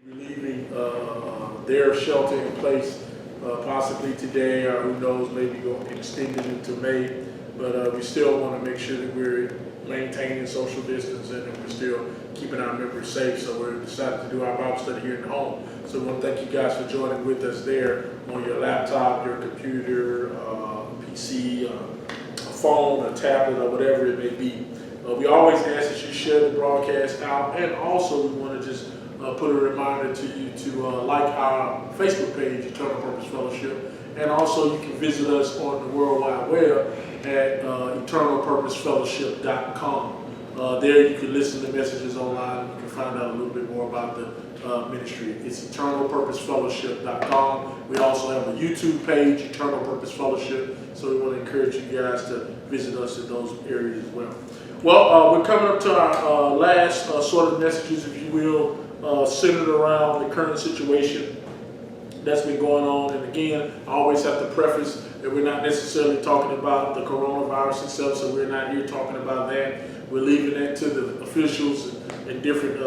Relieving their shelter in place possibly today, or who knows, maybe going to extend it into May. But we still want to make sure that we're maintaining social distancing and we're still keeping our members safe. So we're decided to do our Bible study here at home. So we want to thank you guys for joining with us there on your laptop, your computer, PC, a phone, a tablet, or whatever it may be. We always ask that you share the broadcast out, and also we want to just put a reminder to you to like our Facebook page, Eternal Purpose Fellowship, and also you can visit us on the World Wide Web at eternalpurposefellowship.com. There you can listen to messages online. You can find out a little bit more about the ministry. It's eternalpurposefellowship.com. We also have a YouTube page, Eternal Purpose Fellowship, so we want to encourage you guys to visit us in those areas as well. Well, we're coming up to our last sort of messages, if you will, centered around the current situation that's been going on. And again, I always have to preface that we're not necessarily talking about the coronavirus itself, so we're not here talking about that. We're leaving that to the officials and different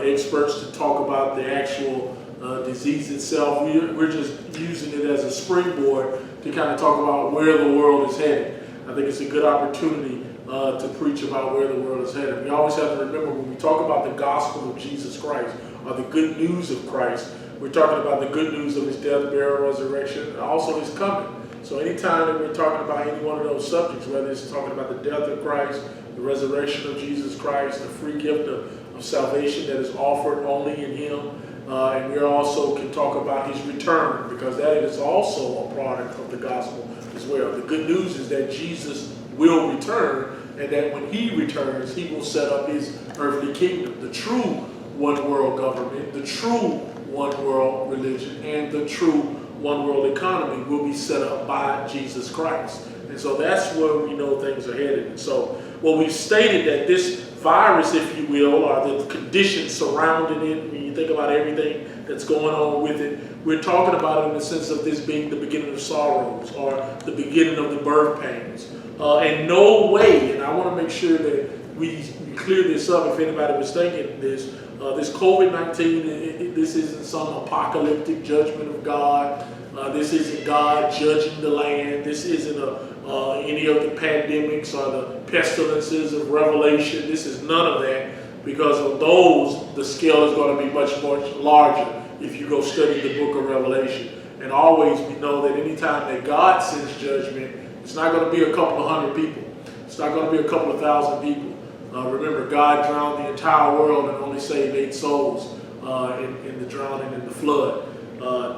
experts to talk about the actual disease itself. We're just using it as a springboard to kind of talk about where the world is headed. I think it's a good opportunity to preach about where the world is headed. We always have to remember when we talk about the gospel of Jesus Christ, or the good news of Christ, we're talking about the good news of his death, burial, resurrection, and also his coming. So anytime that we're talking about any one of those subjects, whether it's talking about the death of Christ, the resurrection of Jesus Christ, the free gift of salvation that is offered only in him, and we also can talk about his return, because that is also a product of the gospel as well. The good news is that Jesus will return, and that when he returns, he will set up his earthly kingdom, the true one world government, the true one world religion, and the true one world economy will be set up by Jesus Christ. And so that's where we know things are headed. And so, well, we've stated that this virus, if you will, or the conditions surrounding it, when you think about everything that's going on with it, we're talking about it in the sense of this being the beginning of sorrows, or the beginning of the birth pains. In no way, and I want to make sure that we clear this up if anybody was thinking this, this COVID-19, this isn't some apocalyptic judgment of God. This isn't God judging the land. This isn't any of the pandemics or the pestilences of Revelation. This is none of that, because of those, the scale is going to be much, much larger if you go study the book of Revelation. And always we know that anytime that God sends judgment, it's not going to be a couple of hundred people. It's not going to be a couple of thousand people. Remember, God drowned the entire world and only saved 8 souls in the drowning and the flood.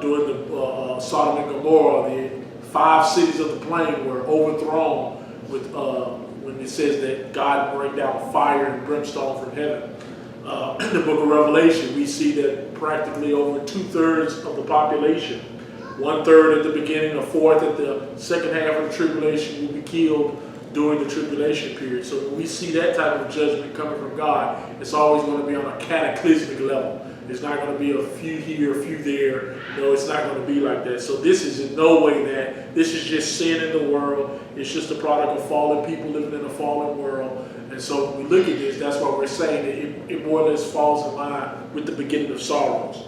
During the Sodom and Gomorrah, the 5 cities of the plain were overthrown with when it says that God rained down fire and brimstone from heaven. In the book of Revelation, we see that practically over 2/3 of the population, 1/3 at the beginning, 1/4 at the second half of the tribulation, will be killed during the tribulation period. So when we see that type of judgment coming from God, it's always going to be on a cataclysmic level. It's not going to be a few here, a few there. No, it's not going to be like that. So this is in no way that. This is just sin in the world. It's just a product of fallen people living in a fallen world. And so when we look at this, that's why we're saying that it more or less falls in line with the beginning of sorrows.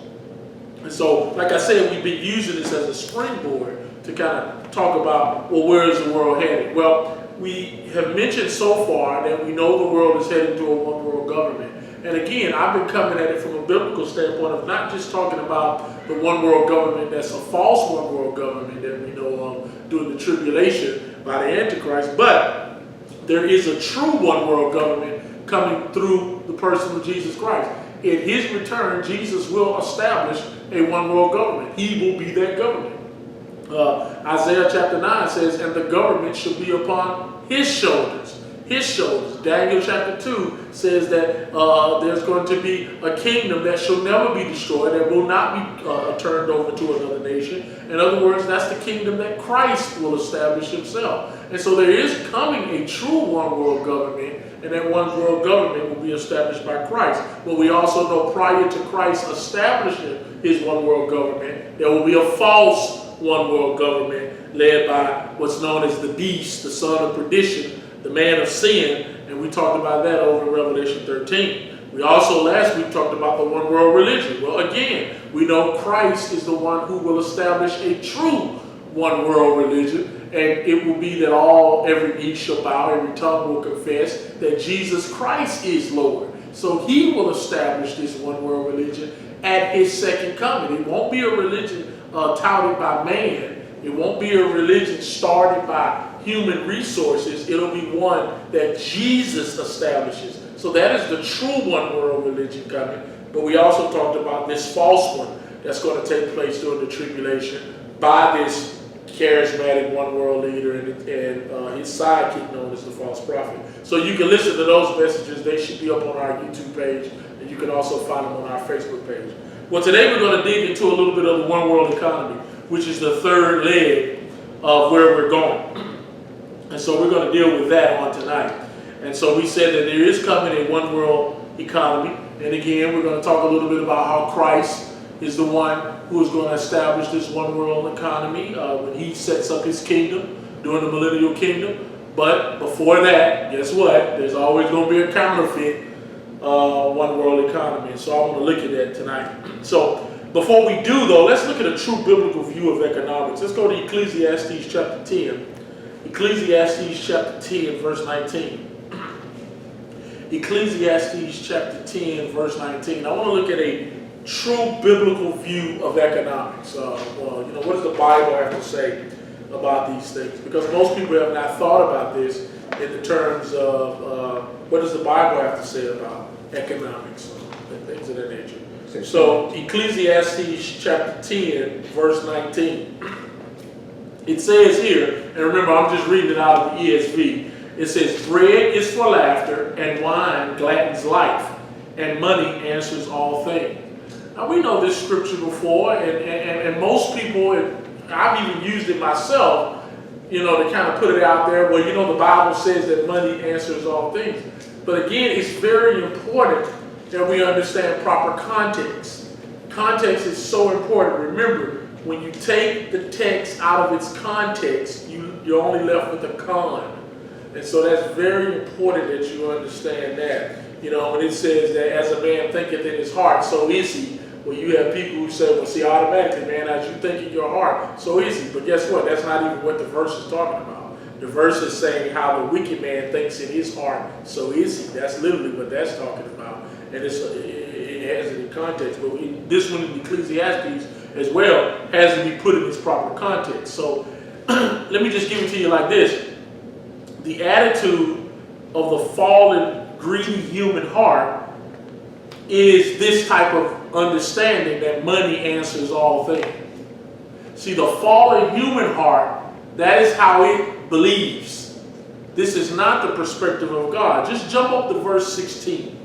And so, like I said, we've been using this as a springboard to kind of talk about, well, where is the world headed? Well, we have mentioned so far that we know the world is headed to a one world government. And again, I've been coming at it from a biblical standpoint of not just talking about the one world government that's a false one world government that we know of during the tribulation by the Antichrist, but there is a true one world government coming through the person of Jesus Christ. In his return, Jesus will establish a one world government. He will be that government. Isaiah chapter 9 says, and the government shall be upon his shoulders. His shoulders. Daniel chapter 2 says that there's going to be a kingdom that shall never be destroyed, that will not be turned over to another nation. In other words, that's the kingdom that Christ will establish himself. And so there is coming a true one world government, and that one world government will be established by Christ. But we also know prior to Christ establishing his one world government, there will be a false one world government led by what's known as the beast, the son of perdition, the man of sin, and we talked about that over in Revelation 13. We also last week talked about the one world religion. Well, again, we know Christ is the one who will establish a true one world religion, and it will be that every knee shall bow, every tongue will confess that Jesus Christ is Lord. So he will establish this one world religion at his second coming. It won't be a religion touted by man. It won't be a religion started by human resources. It'll be one that Jesus establishes. So that is the true one world religion coming. But we also talked about this false one that's going to take place during the tribulation by this charismatic one world leader and his sidekick known as the false prophet. So you can listen to those messages. They should be up on our YouTube page, and you can also find them on our Facebook page. Well, today we're going to dig into a little bit of the one world economy, which is the third leg of where we're going. And so we're going to deal with that on tonight. And so we said that there is coming a one world economy. And again, we're going to talk a little bit about how Christ is the one who is going to establish this one world economy when he sets up his kingdom during the millennial kingdom. But before that, guess what? There's always going to be a counterfeit one world economy. And so I want to look at that tonight. So before we do, though, let's look at a true biblical view of economics. Let's go to Ecclesiastes chapter 10. Ecclesiastes chapter 10, verse 19. Ecclesiastes chapter 10, verse 19. I want to look at a true biblical view of economics. What does the Bible have to say about these things? Because most people have not thought about this in the terms of what does the Bible have to say about economics and things of that nature. So Ecclesiastes chapter 10, verse 19. It says here, and remember I'm just reading it out of the ESV. It says, bread is for laughter, and wine gladdens life, and money answers all things. Now we know this scripture before, and most people, and I've even used it myself, to kind of put it out there. Well, the Bible says that money answers all things. But again, it's very important that we understand proper context. Context is so important. Remember, when you take the text out of its context, you're only left with a con. And so that's very important that you understand that. When it says that as a man thinketh in his heart, so is he. Well, you have people who say, well, see, automatically, man, as you think in your heart, so is he. But guess what? That's not even what the verse is talking about. The verse is saying how the wicked man thinks in his heart, so is he. That's literally what that's talking about. And it has it in context. But this one in Ecclesiastes as well has to be put in its proper context. So let me just give it to you like this. The attitude of the fallen, greedy human heart is this type of understanding that money answers all things. See, the fallen human heart, that is how it believes. This is not the perspective of God. Just jump up to verse 16.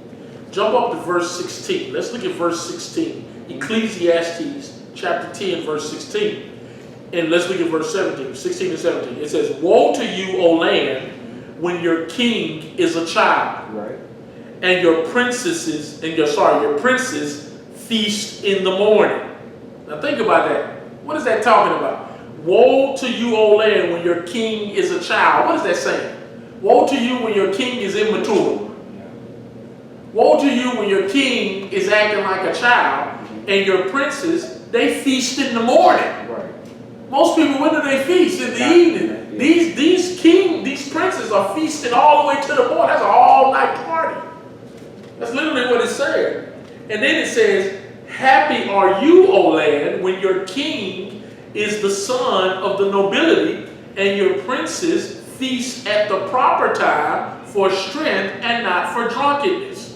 Jump up to verse 16. Let's look at verse 16. Ecclesiastes chapter 10, verse 16. And let's look at verse 17, 16 and 17. It says, woe to you, O land, when your king is a child. Right. And your princes feast in the morning. Now think about that. What is that talking about? Woe to you, O land, when your king is a child. What is that saying? Woe to you when your king is immature. Woe to you when your king is acting like a child, and your princes, they feast in the morning. Right. Most people, when do they feast? In the evening. These princes are feasting all the way to the morning. That's an all-night party. That's literally what it's saying. And then it says, happy are you, O land, when your king is the son of the nobility, and your princes feast at the proper time for strength and not for drunkenness.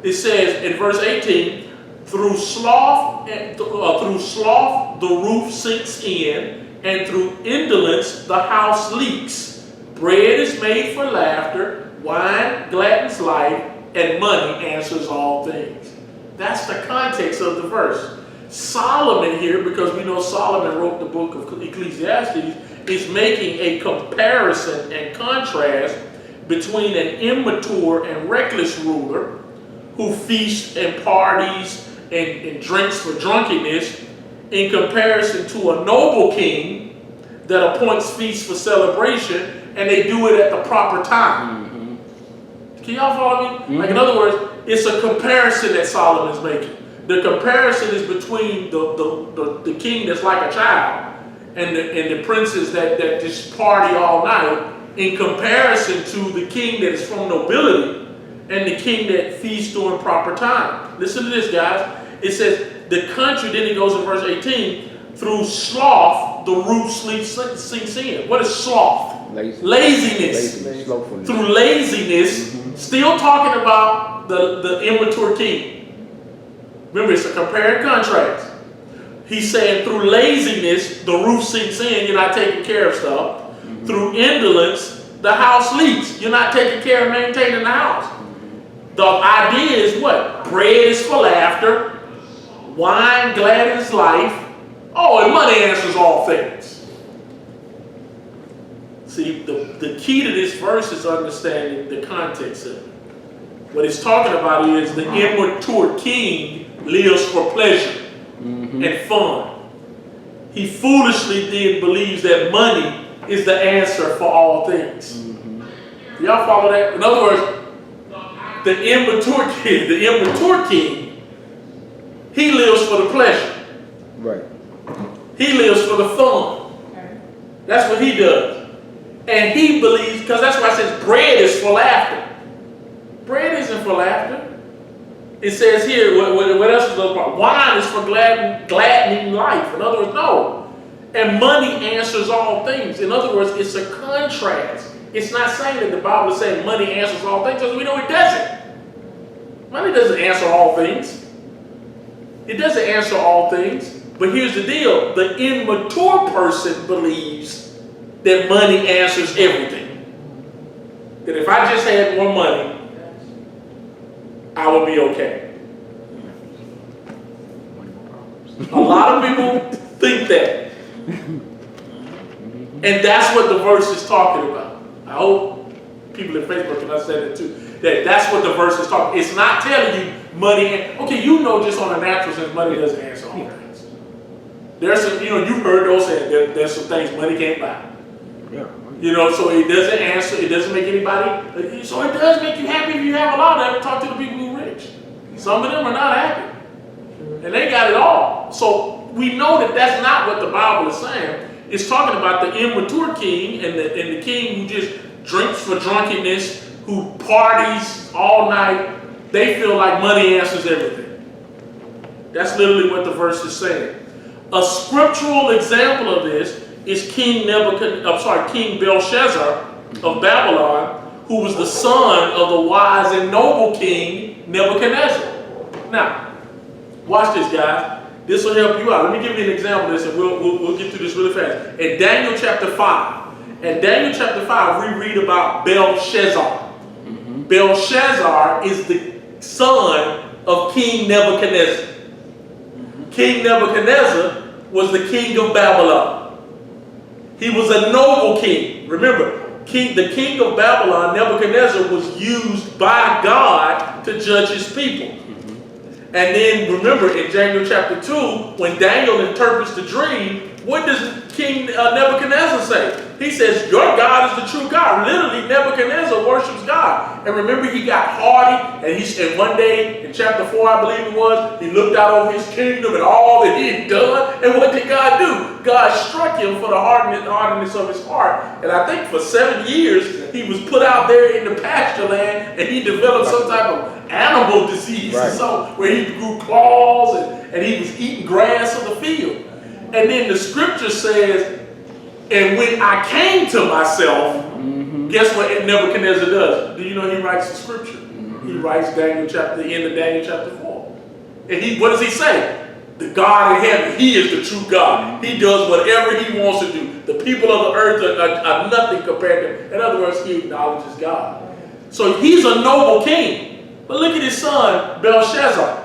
It says in verse 18, through sloth the roof sinks in, and through indolence the house leaks. Bread is made for laughter, wine gladdens life, and money answers all things. That's the context of the verse. Solomon here, because we know Solomon wrote the book of Ecclesiastes, is making a comparison and contrast between an immature and reckless ruler who feasts and parties and drinks for drunkenness, in comparison to a noble king that appoints feasts for celebration, and they do it at the proper time. Can y'all follow me? Mm-hmm. Like, in other words, it's a comparison that Solomon's making. The comparison is between the king that's like a child and the princes that just party all night, in comparison to the king that is from nobility and the king that feasts during proper time. Listen to this, guys. It says, the country, then it goes in verse 18, through sloth, the root sinks in. What is sloth? Laziness. Through laziness, still talking about the immature king. Remember, it's a compare and contrast. He's saying through laziness, the roof sinks in, you're not taking care of stuff. Through indolence, the house leaks. You're not taking care of maintaining the house. The idea is what? Bread is for laughter. Wine gladdens life. Oh, and money answers all things. See, the key to this verse is understanding the context of it. What it's talking about is the immature king lives for pleasure and fun. He foolishly then believes that money is the answer for all things. Y'all follow that? In other words, the immature king, he lives for the pleasure. Right. He lives for the fun. That's what he does. And he believes, because that's why it says bread is for laughter. Bread isn't for laughter. It says here, what else is about? Wine is for gladdening life. In other words, no. And money answers all things. In other words, it's a contrast. It's not saying that the Bible is saying money answers all things, because we know it doesn't. Money doesn't answer all things. It doesn't answer all things. But here's the deal. The immature person believes that money answers everything. That if I just had more money, I would be okay. A lot of people think that. And that's what the verse is talking about. I hope people in Facebook can understand it too. That's what the verse is talking. It's not telling you money. Okay, you know, just on a natural sense, money doesn't answer all things. There's some, you've heard those saying there's some things money can't buy. Yeah. So it doesn't answer, it doesn't make anybody, so it does make you happy if you have a lot of them. Talk to the people who are rich. Some of them are not happy. And they got it all. So we know that that's not what the Bible is saying. It's talking about the immature king and the king who just drinks for drunkenness, who parties all night. They feel like money answers everything. That's literally what the verse is saying. A scriptural example of this is King Belshazzar of Babylon, who was the son of the wise and noble king Nebuchadnezzar. Now, watch this, guys. This will help you out. Let me give you an example of this, and we'll get through this really fast. In Daniel chapter 5, we read about Belshazzar. Belshazzar is the son of King Nebuchadnezzar. King Nebuchadnezzar was the king of Babylon. He was a noble king. Remember, the king of Babylon, Nebuchadnezzar, was used by God to judge his people. And then remember in Daniel chapter 2, when Daniel interprets the dream, what does King Nebuchadnezzar say? He says, your God is the true God. Literally, Nebuchadnezzar worships God. And remember, he got haughty, and one day in chapter 4, I believe it was, he looked out over his kingdom and all that he had done. And what did God do? God struck him for the hardness of his heart. And I think for 7 years, he was put out there in the pasture land, and he developed some type of animal disease. Right. So where he grew claws, and he was eating grass on the field. And then the scripture says, and when I came to myself, guess what Nebuchadnezzar does? Do you know he writes the scripture? He writes the end of Daniel chapter 4. And what does he say? The God in heaven, he is the true God. He does whatever he wants to do. The people of the earth are nothing compared to him. In other words, he acknowledges God. So he's a noble king. But look at his son, Belshazzar.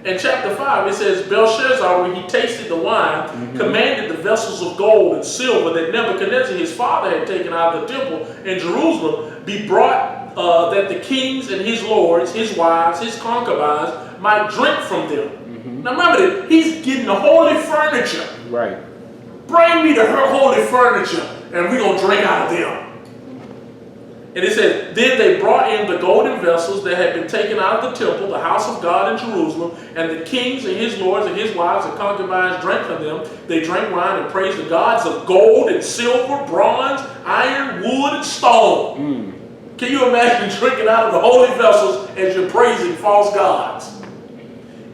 In chapter 5, it says, Belshazzar, when he tasted the wine, commanded the vessels of gold and silver that Nebuchadnezzar, his father, had taken out of the temple in Jerusalem, be brought that the kings and his lords, his wives, his concubines, might drink from them. Now remember that he's getting the holy furniture. Right. Bring me the holy furniture, and we're going to drink out of them. And it says, then they brought in the golden vessels that had been taken out of the temple, the house of God in Jerusalem, and the kings and his lords and his wives and concubines drank from them. They drank wine and praised the gods of gold and silver, bronze, iron, wood, and stone. Can you imagine drinking out of the holy vessels as you're praising false gods?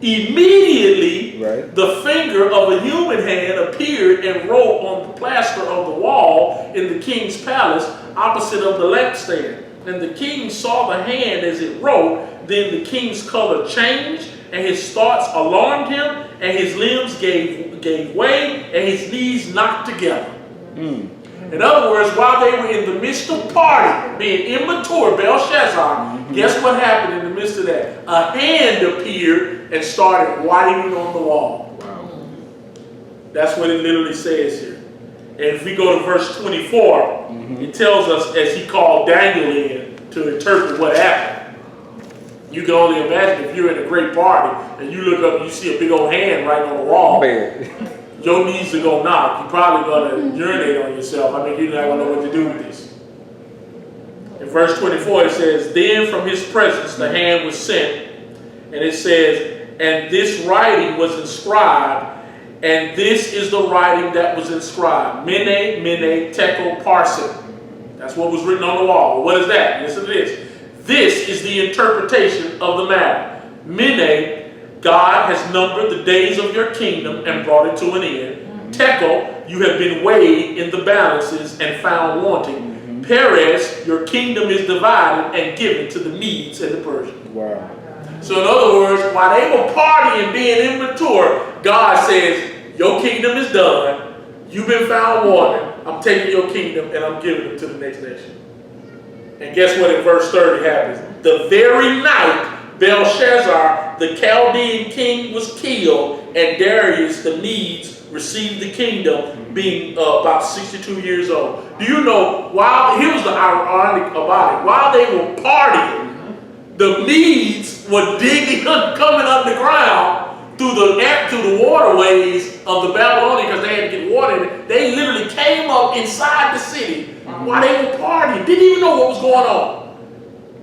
Immediately, the finger of a human hand appeared and wrote on the plaster of the wall in the king's palace opposite of the lampstand. And the king saw the hand as it wrote. Then the king's color changed, and his thoughts alarmed him, and his limbs gave way, and his knees knocked together. In other words, while they were in the midst of partying, being immature, Belshazzar, guess what happened in the midst of that? A hand appeared and started writing on the wall. Wow. That's what it literally says here. And if we go to verse 24, it tells us as he called Daniel in to interpret what happened. You can only imagine if you're in a great party and you look up and you see a big old hand writing on the wall. Your knees are going to knock. You're probably going to urinate on yourself. I mean, you're not going to know what to do with this. In verse 24, it says, then from his presence the hand was sent. And it says, and this writing was inscribed. And this is the writing that was inscribed. Mene, mene, tekel, parsin. That's what was written on the wall. Well, what is that? Listen to this. This is the interpretation of the matter. Mene, God has numbered the days of your kingdom and brought it to an end. Tekel, you have been weighed in the balances and found wanting. Perez, your kingdom is divided and given to the Medes and the Persians. Wow. So in other words, while they were partying, being immature, God says, your kingdom is done. You've been found wanting. I'm taking your kingdom and I'm giving it to the next nation. And guess what in verse 30 happens? The very night Belshazzar, the Chaldean king, was killed, and Darius, the Medes, received the kingdom, being about 62 years old. Do you know, here's the ironic about it, while they were partying, the Medes were digging, coming underground through the waterways of the Babylonians because they had to get water in it. They literally came up inside the city while they were partying, didn't even know what was going on.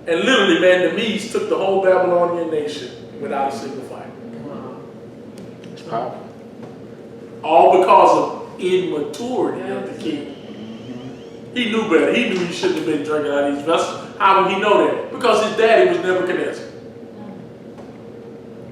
And literally, man, the Medes took the whole Babylonian nation without a single fight. It's powerful. All because of immaturity of the king. He knew better. He knew he shouldn't have been drinking out of these vessels. How would he know that? Because his daddy was Nebuchadnezzar.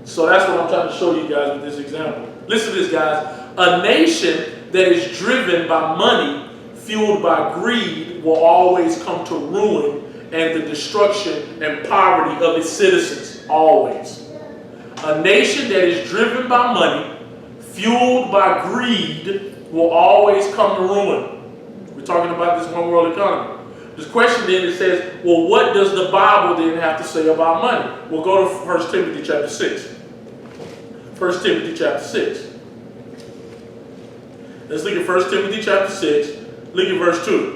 So that's what I'm trying to show you guys with this example. Listen to this, guys. A nation that is driven by money, fueled by greed, will always come to ruin and the destruction and poverty of its citizens, always. A nation that is driven by money, fueled by greed, will always come to ruin. We're talking about this one world economy. This question then, it says, well, what does the Bible then have to say about money? We'll go to 1 Timothy chapter 6. 1 Timothy chapter 6. Let's look at 1 Timothy chapter 6. Look at verse 2.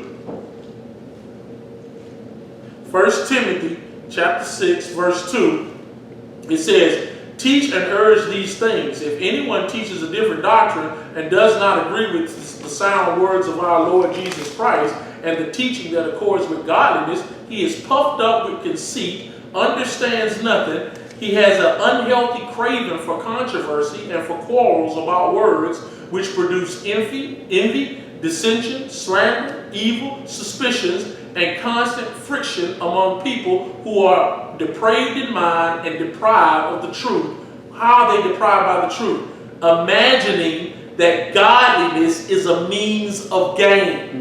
1 Timothy chapter 6, verse 2, it says, teach and urge these things. If anyone teaches a different doctrine and does not agree with the sound words of our Lord Jesus Christ and the teaching that accords with godliness, he is puffed up with conceit, understands nothing. He has an unhealthy craving for controversy and for quarrels about words, which produce envy, dissension, slander, evil, suspicions, and constant friction among people who are depraved in mind and deprived of the truth. How are they deprived by the truth? Imagining that godliness is a means of gain.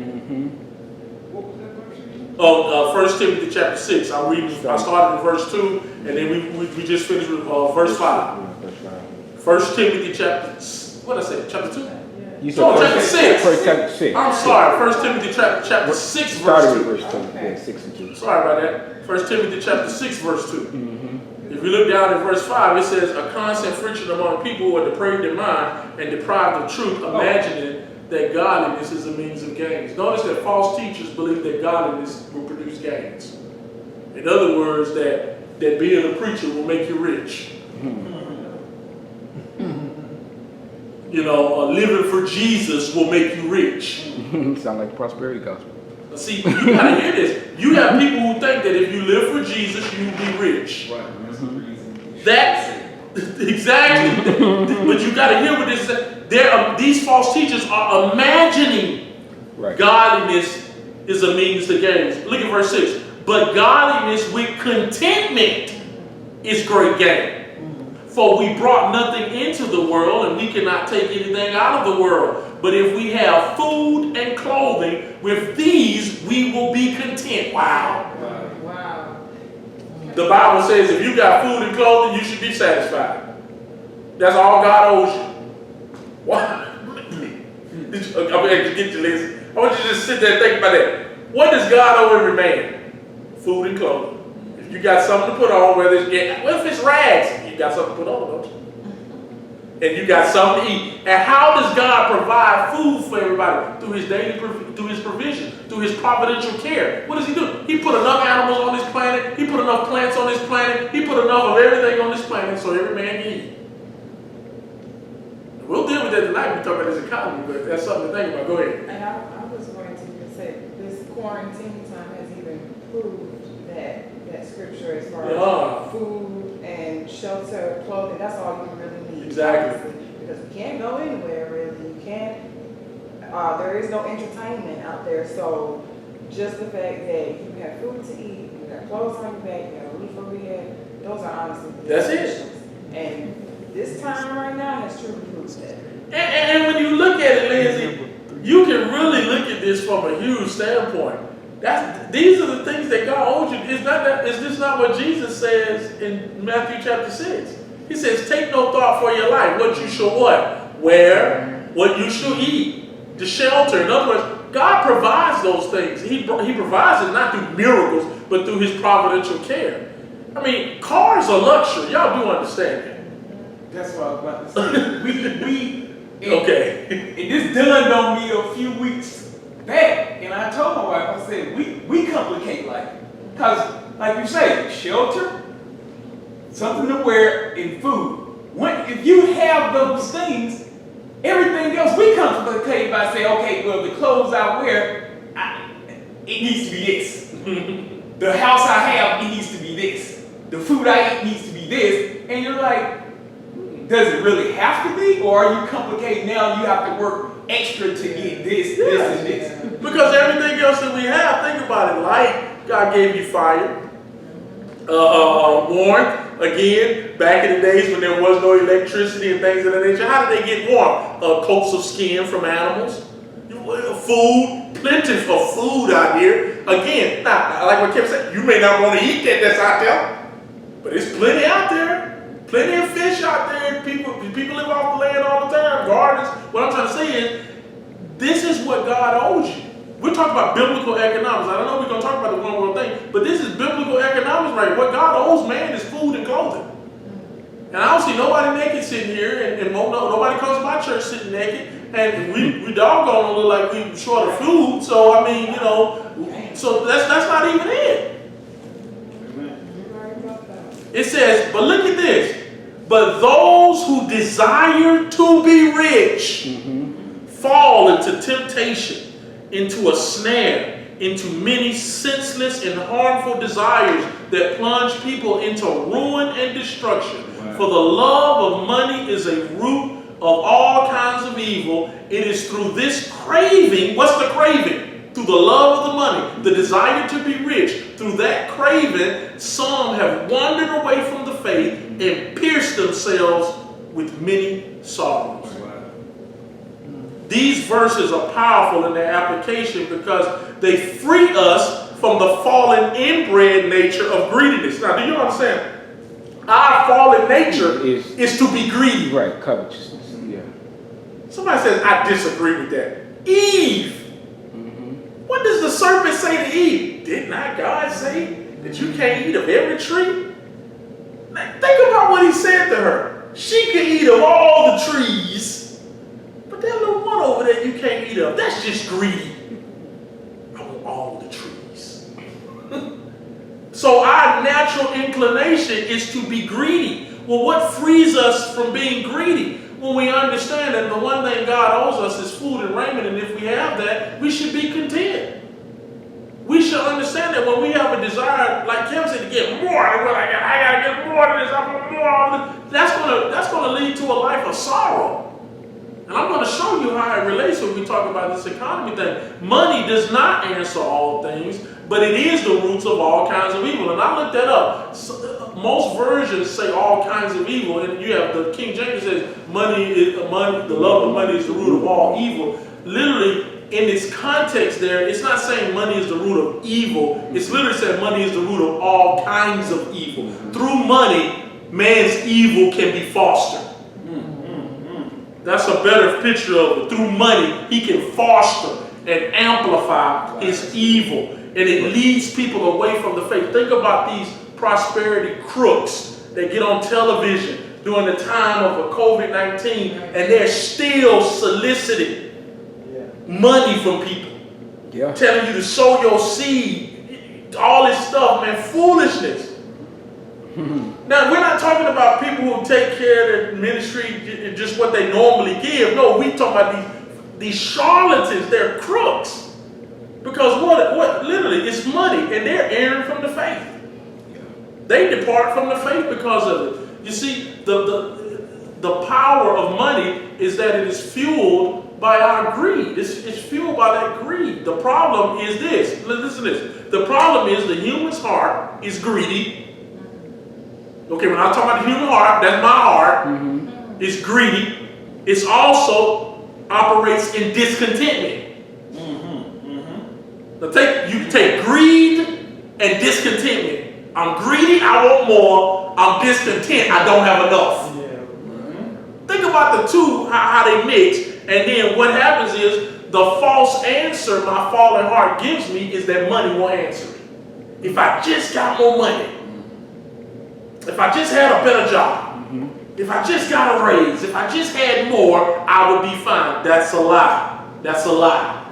1 Timothy chapter 6. I started in verse 2, and then we just finished with verse 5. 1 Timothy chapter, what did I say? Chapter 2? You said chapter 6. First chapter 6. I'm sorry. 1 Timothy chapter 6, verse 2. Verse 2. Yeah, 6 and 2. Sorry about that. 1 Timothy chapter 6, verse 2. If you look down at verse 5, it says, a constant friction among people who are depraved in mind and deprived of truth, imagining that godliness is a means of gains. Notice that false teachers believe that godliness will produce gains. In other words, that being a preacher will make you rich. You know, living for Jesus will make you rich. Sound like the prosperity gospel. See, you gotta hear this. You have people who think that if you live for Jesus, you'll be rich. Right. That's the reason. That exactly. But you gotta hear what this is. These false teachers are imagining godliness is a means to gain. Look at verse 6. But godliness with contentment is great gain. For we brought nothing into the world, and we cannot take anything out of the world. But if we have food and clothing, with these we will be content. Wow. Wow. The Bible says if you got food and clothing, you should be satisfied. That's all God owes you. What? I'm going to get you, listen. I want you to just sit there and think about that. What does God owe every man? Food and clothing. If you got something to put on, whether it's rags, you got something to put on, don't you? And you got something to eat. And how does God provide food for everybody? Through his provision, through his providential care. What does he do? He put enough animals on this planet. He put enough plants on this planet. He put enough of everything on this planet so every man can eat. We'll deal with that tonight when we talk about this economy, but that's something to think about. Go ahead. And I was going to say, this quarantine time has even proved that scripture as far as food and shelter, clothing, that's all you really need. Exactly. Honestly, because we can't go anywhere really. You can't, there is no entertainment out there. So just the fact that you have food to eat, you got clothes on your back, you got a roof over your head, those are honestly the That's it. essentials. And this time right now has truly proved that. And when you look at it, Lindsay, you can really look at this from a huge standpoint. These are the things that God owes you. Is this not what Jesus says in Matthew chapter 6? He says, take no thought for your life. What you shall what? Wear, what you shall eat, the shelter. In other words, God provides those things. He provides it not through miracles, but through his providential care. I mean, cars are luxury. Y'all do understand that. That's what I was about to say. Okay. And this dawned on me a few weeks back, and I told my wife, I said, we complicate life. Because, like you say, shelter, something to wear, and food. If you have those things, everything else we complicate by saying, okay, well, the clothes I wear, it needs to be this. The house I have, it needs to be this. The food I eat needs to be this. And you're like, does it really have to be? Or are you complicating now? You have to work extra to get this, this, and this. Because everything else that we have, think about it. Light, God gave you fire. Warmth, again, back in the days when there was no electricity and things of that nature. How did they get warm? Coats of skin from animals. Food, plentiful food out here. Again, now, like what Kim said, you may not want to eat that's out there, but it's plenty out there. Plenty of fish out there. People live off the land all the time. Gardens. What I'm trying to say is, this is what God owes you. We're talking about biblical economics. I don't know if we're going to talk about the one world thing, but this is biblical economics, right? What God owes man is food and clothing. And I don't see nobody naked sitting here, and nobody comes to my church sitting naked, and we doggone look like we short of food. So I mean, so that's not even it. It says, but look at this. But those who desire to be rich fall into temptation, into a snare, into many senseless and harmful desires that plunge people into ruin and destruction. Wow. For the love of money is a root of all kinds of evil. It is through this craving. What's the craving? Through the love of the money, the desire to be rich. Through that craving, some have wandered away from the faith and pierced themselves with many sorrows. Wow. These verses are powerful in their application because they free us from the fallen inbred nature of greediness. Now, do you understand? Our fallen nature is to be greedy. Right, covetousness. Yeah. Somebody says, I disagree with that. Eve. What does the serpent say to Eve? Did not God say that you can't eat of every tree? Now, think about what he said to her. She can eat of all the trees, but that little one over there you can't eat of. That's just greedy. I want all the trees. So our natural inclination is to be greedy. Well, what frees us from being greedy? When we understand that the one thing God owes us is food and raiment, and if we have that, we should be content. we should understand that when we have a desire, like Kim said, to get more of what I gotta get more of this, I want more of this, that's gonna lead to a life of sorrow. And I'm going to show you how it relates when we talk about this economy thing. Money does not answer all things, but it is the roots of all kinds of evil. And I looked that up. Most versions say all kinds of evil, and you have the King James says the love of money is the root of all evil. Literally, in its context there, it's not saying money is the root of evil. It's literally saying money is the root of all kinds of evil. Through money, man's evil can be fostered. That's a better picture of it. Through money, he can foster and amplify his evil. And it leads people away from the faith. Think about these prosperity crooks that get on television during the time of a COVID-19 and they're still soliciting money from people. Yeah. Telling you to sow your seed. All this stuff, man, foolishness. Now, we're not talking about people who take care of their ministry just what they normally give. No, we talking about these charlatans. They're crooks. Because what literally, it's money, and they're erring from the faith. They depart from the faith because of it. You see, the power of money is that it is fueled by our greed. It's fueled by that greed. The problem is this. Listen to this. The problem is the human's heart is greedy. Okay, when I talk about the human heart, that's my heart. Mm-hmm. It's greedy. It's also operates in discontentment. Mm-hmm. Mm-hmm. Now you can take greed and discontentment. I'm greedy, I want more. I'm discontent, I don't have enough. Yeah. Mm-hmm. Think about the two, how they mix. And then what happens is the false answer my fallen heart gives me is that money will answer me. If I just got more money. If I just had a better job, if I just got a raise, if I just had more, I would be fine. That's a lie. That's a lie.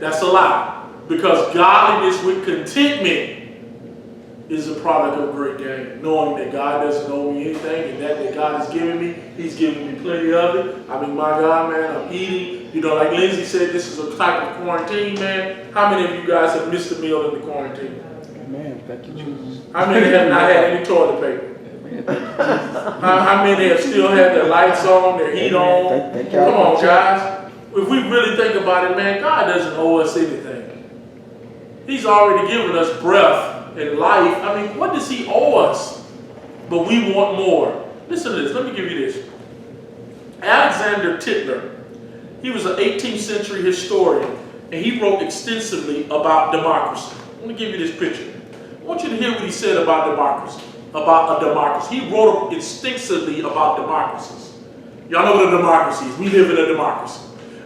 That's a lie. Because godliness with contentment is a product of great gain. Knowing that God doesn't owe me anything and that God has given me, He's given me plenty of it. I mean, my God, man, I'm eating. You know, like Lindsay said, this is a type of quarantine, man. How many of you guys have missed a meal in the quarantine? Man, thank you, Jesus. How many have not had any toilet paper? How many have still had their lights on, their heat on? Come on, guys. If we really think about it, man, God doesn't owe us anything. He's already given us breath and life. I mean, what does He owe us? But we want more. Listen to this. Let me give you this. Alexander Titler, he was an 18th century historian, and he wrote extensively about democracy. Let me give you this picture. I want you to hear what he said about democracy. About a democracy. He wrote extensively about democracies. Y'all know what a democracy is. We live in a democracy.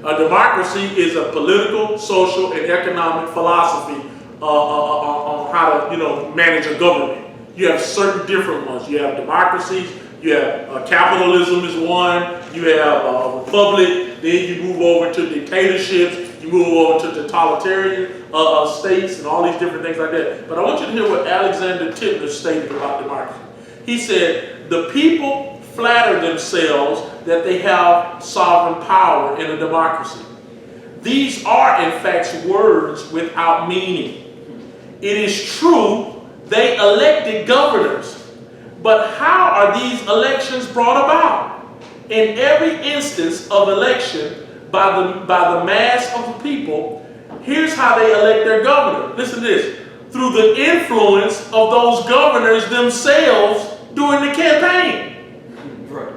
A democracy is a political, social, and economic philosophy on how to, manage a government. You have certain different ones. You have democracies. You have capitalism is one. You have a republic. Then you move over to dictatorships. You move over to totalitarian states and all these different things like that. But I want you to hear what Alexander Titler stated about democracy. He said, the people flatter themselves that they have sovereign power in a democracy. These are, in fact, words without meaning. It is true, they elected governors. But how are these elections brought about? In every instance of election, by the mass of the people, here's how they elect their governor. Listen to this. Through the influence of those governors themselves during the campaign. Right.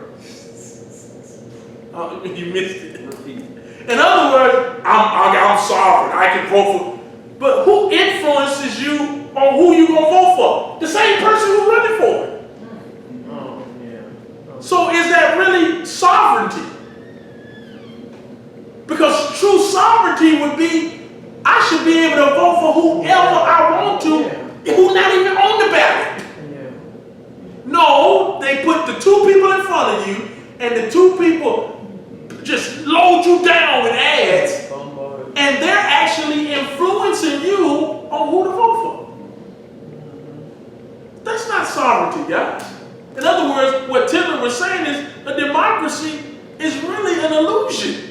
You missed it. In other words, I'm sovereign. I can vote for. But who influences you on who you gonna vote for? The same person who running for it. Oh, yeah. So is that really sovereignty? Because true sovereignty would be, I should be able to vote for whoever I want to, who's not even on the ballot. Yeah. No, they put the two people in front of you, and the two people just load you down with ads, and they're actually influencing you on who to vote for. That's not sovereignty, guys. In other words, what Titler was saying is a democracy is really an illusion.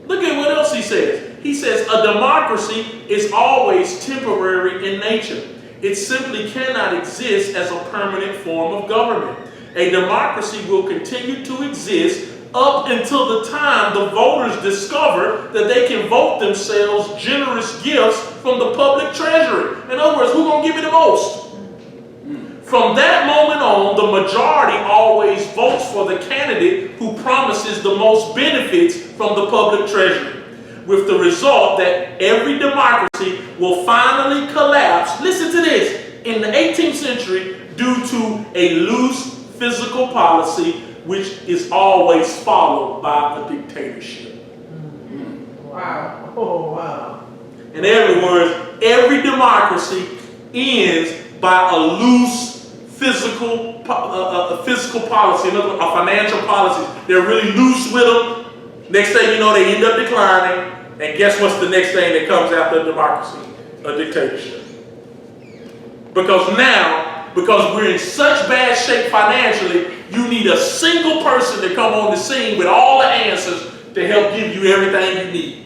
Look at what else he says. He says a democracy is always temporary in nature. It simply cannot exist as a permanent form of government. A democracy will continue to exist up until the time the voters discover that they can vote themselves generous gifts from the public treasury. In other words, who's going to give me the most? From that moment on, the majority always votes for the candidate who promises the most benefits from the public treasury, with the result that every democracy will finally collapse, listen to this, in the 18th century due to a loose physical policy which is always followed by a dictatorship. Wow. Oh, wow. In other words, every democracy ends by a loose physical policy, a financial policy. They're really loose with them. Next thing you know, they end up declining. And guess what's the next thing that comes after a democracy? A dictatorship. Because we're in such bad shape financially, you need a single person to come on the scene with all the answers to help give you everything you need.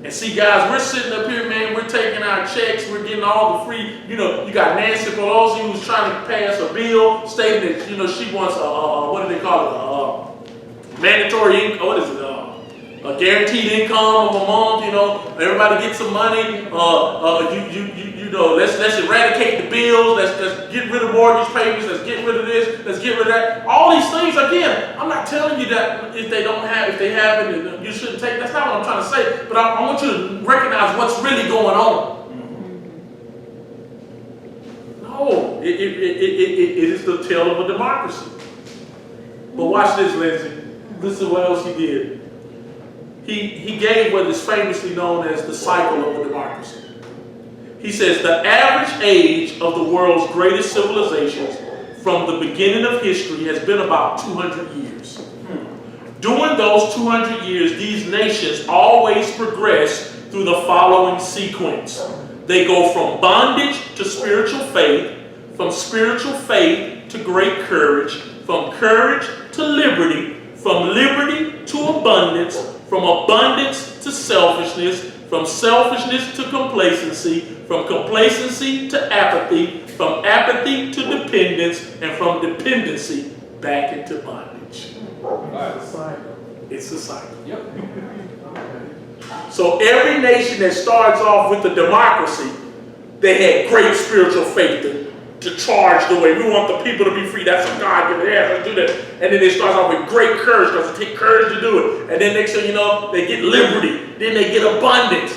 And see, guys, we're sitting up here, man, we're taking our checks, we're getting all the free, you got Nancy Pelosi who's trying to pass a bill stating that, she wants what do they call it, mandatory income, what is it, a guaranteed income of a month, everybody gets some money, let's eradicate the bills, let's get rid of mortgage payments, let's get rid of this, let's get rid of that. All these things, again, I'm not telling you that if they haven't, you shouldn't take, that's not what I'm trying to say, but I want you to recognize what's really going on. No, it is the tale of a democracy. But watch this, Lindsay. Listen to what else he did. He gave what is famously known as the cycle of a democracy. He says the average age of the world's greatest civilizations from the beginning of history has been about 200 years. During those 200 years, these nations always progress through the following sequence. They go from bondage to spiritual faith, from spiritual faith to great courage, from courage to liberty, from liberty to abundance, from abundance to selfishness, from selfishness to complacency, from complacency to apathy, from apathy to dependence, and from dependency back into bondage. It's a cycle. Yep. So every nation that starts off with a democracy, they had great spiritual faith to charge the way. We want the people to be free. That's a God-given. Yeah, let's do that. And then they start off with great courage because it takes courage to do it. And then next thing you know, they get liberty. Then they get abundance.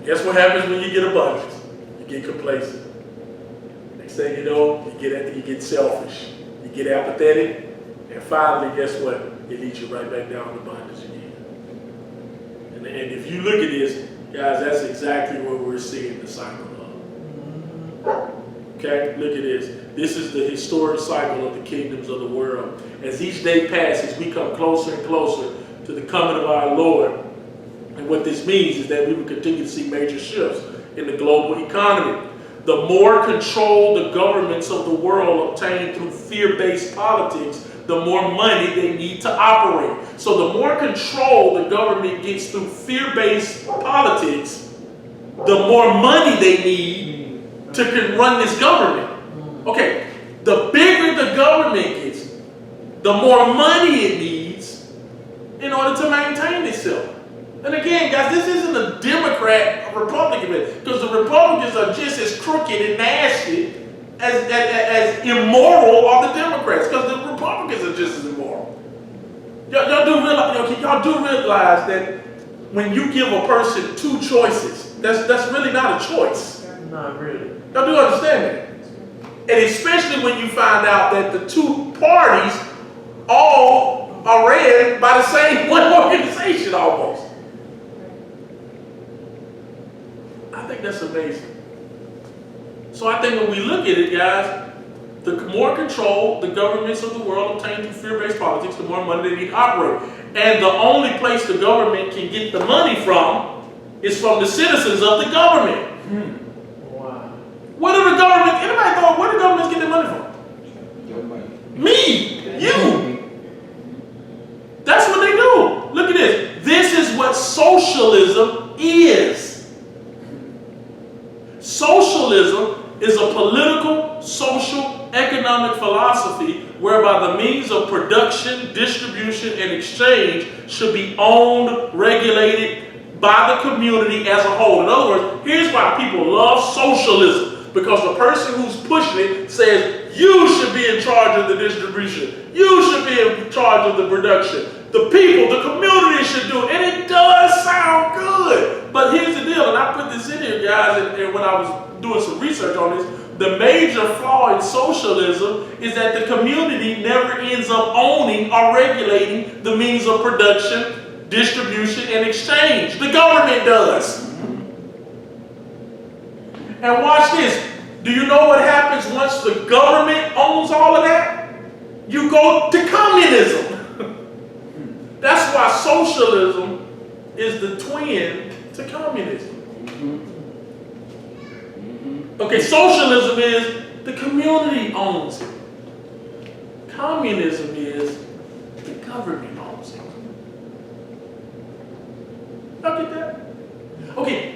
Guess what happens when you get abundance? You get complacent. Next thing you know, you get selfish. You get apathetic. And finally, guess what? It leads you right back down to bondage again. And if you look at this, guys, that's exactly what we're seeing the cycle of. Okay, look at this. This is the historic cycle of the kingdoms of the world. As each day passes, we come closer and closer to the coming of our Lord. And what this means is that we will continue to see major shifts in the global economy. The more control the governments of the world obtain through fear-based politics, the more money they need to operate. So the more control the government gets through fear-based politics, the more money they need to run this government. Okay, the bigger the government gets, the more money it needs in order to maintain itself. And again, guys, this isn't a Democrat or Republican, because the Republicans are just as crooked and nasty as immoral are the Democrats, because the Republicans are just as immoral. Y'all do realize that when you give a person two choices, that's really not a choice. Not really. Y'all do understand that? And especially when you find out that the two parties all are ran by the same one organization almost. I think that's amazing. So I think when we look at it, guys, the more control the governments of the world obtain through fear-based politics, the more money they need to operate. And the only place the government can get the money from is from the citizens of the government. Where do the government, anybody thought, where do governments get their money from? Me, you. That's what they do. Look at this. This is what socialism social economic philosophy whereby the means of production, distribution, and exchange should be owned, regulated by the community as a whole. In other words, here's why people love socialism, because the person who's pushing it says, you should be in charge of the distribution. You should be in charge of the production. The people, the community should do it. And it does sound good. But here's the deal, and I put this in here, guys, and when I was doing some research on this, the major flaw in socialism is that the community never ends up owning or regulating the means of production, distribution, and exchange. The government does. And watch this. Do you know what happens once the government owns all of that? You go to communism. That's why socialism is the twin to communism. Okay, socialism is the community owns it. Communism is the government owns it. Y'all get that? Okay,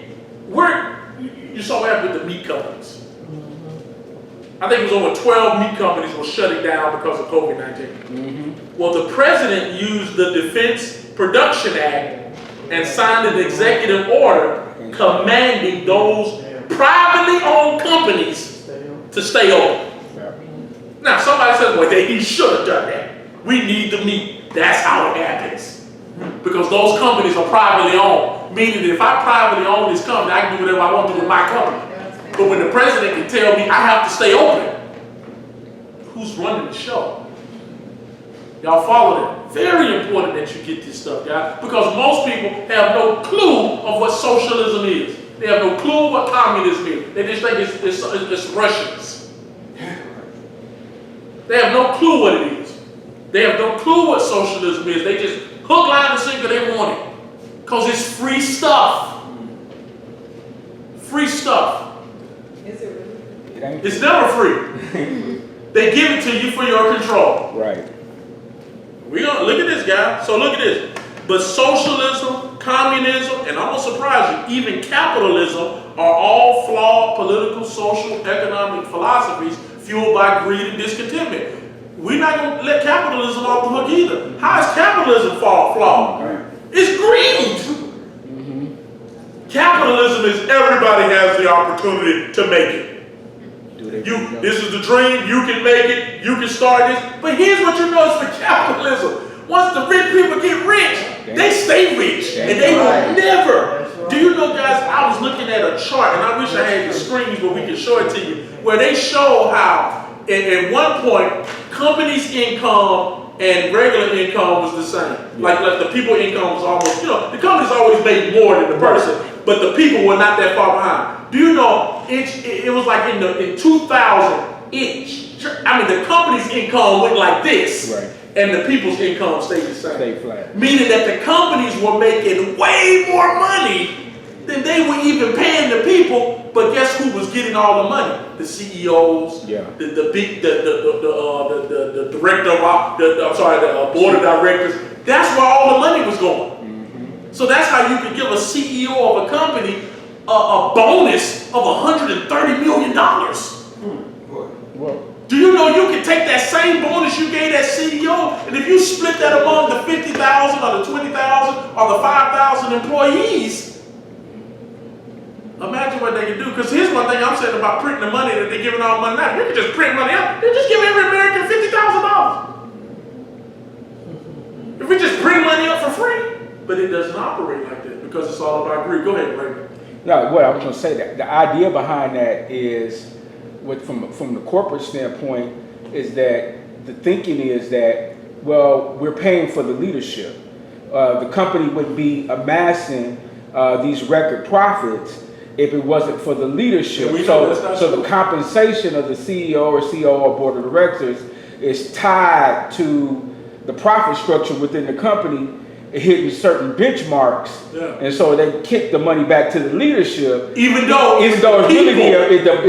you saw what happened with the meat companies. I think it was over 12 meat companies were shutting down because of COVID-19. Well, the president used the Defense Production Act and signed an executive order commanding those privately owned companies to stay open. Now, somebody says, well, he should have done that. We need the meat. That's how it happens. Because those companies are privately owned. Meaning that if I privately own this company, I can do whatever I want to do with my company. But when the president can tell me I have to stay open, who's running the show? Y'all follow that? Very important that you get this stuff, guys, because most people have no clue of what socialism is. They have no clue what communism is. They just think it's Russians. They have no clue what it is. They have no clue what socialism is. They just hook, line, and sinker, they want it. Because it's free stuff. Free stuff. Is it really? It ain't. It's never free. They give it to you for your control. Right. We're gonna look at this, guy. So look at this. But socialism, communism, and I'm gonna surprise you, even capitalism are all flawed political, social, economic philosophies fueled by greed and discontentment. We're not gonna let capitalism off the hook either. How is capitalism flawed? Right. It's greed. Capitalism is everybody has the opportunity to make it. This is the dream, you can make it, you can start this. But here's what you notice with capitalism. Once the rich people get rich, they stay rich. And they will never. Do you know, guys, I was looking at a chart, and I wish I had the screens where we could show it to you, where they show how at one point, companies' income and regular income was the same. Like the people income was almost, the companies always made more than the person, but the people were not that far behind. Do you know, it was like in 2000, the company's income went like this, Right. and the people's income stayed the same. Stay flat. Meaning that the companies were making way more money than they were even paying the people. But guess who was getting all the money? The CEOs, the director of, the board of directors. That's where all the money was going. So that's how you could give a CEO of a company a bonus of $130 million. Well, Do you know you can take that same bonus you gave that CEO, and if you split that among the 50,000 or the 20,000 or the 5,000 employees, imagine what they can do. Because here's one thing I'm saying about printing the money that they're giving all money now. You can just print money out. They just give every American $50,000. If we just print money up for free. But it doesn't operate like that because it's all about greed. Go ahead, Ray. no, what I was going to say, that the idea behind that is, from the corporate standpoint, is that the thinking is that, well, we're paying for the leadership. The company would be amassing these record profits if it wasn't for the leadership. So the compensation of the CEO or COO board of directors is tied to the profit structure within the company hitting certain benchmarks, and so they kick the money back to the leadership. Even though it's really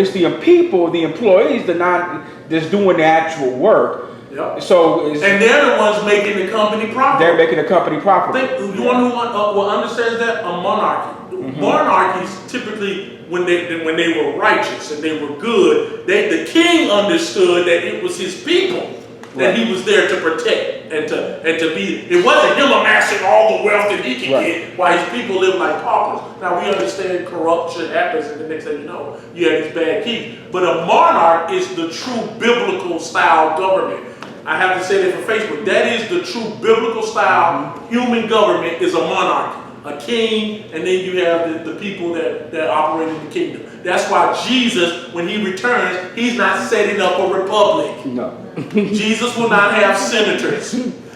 it's the people, the employees, that's doing the actual work. Yep. So and they're the ones making the company profit. They're making the company profit. The one who understands that, a monarchy. Monarchies typically when they were righteous and they were good, the king understood that it was his people that he was there to protect and to be. It wasn't him amassing all the wealth that he could get while his people live like paupers. Now we understand corruption happens, and the next thing you know, you have these bad kings. But a monarch is the true biblical style government. I have to say that for Facebook. That is the true biblical style human government is a monarchy. A king, and then you have the people that operate in the kingdom. That's why Jesus, when he returns, he's not setting up a republic. No. Jesus will not have senators.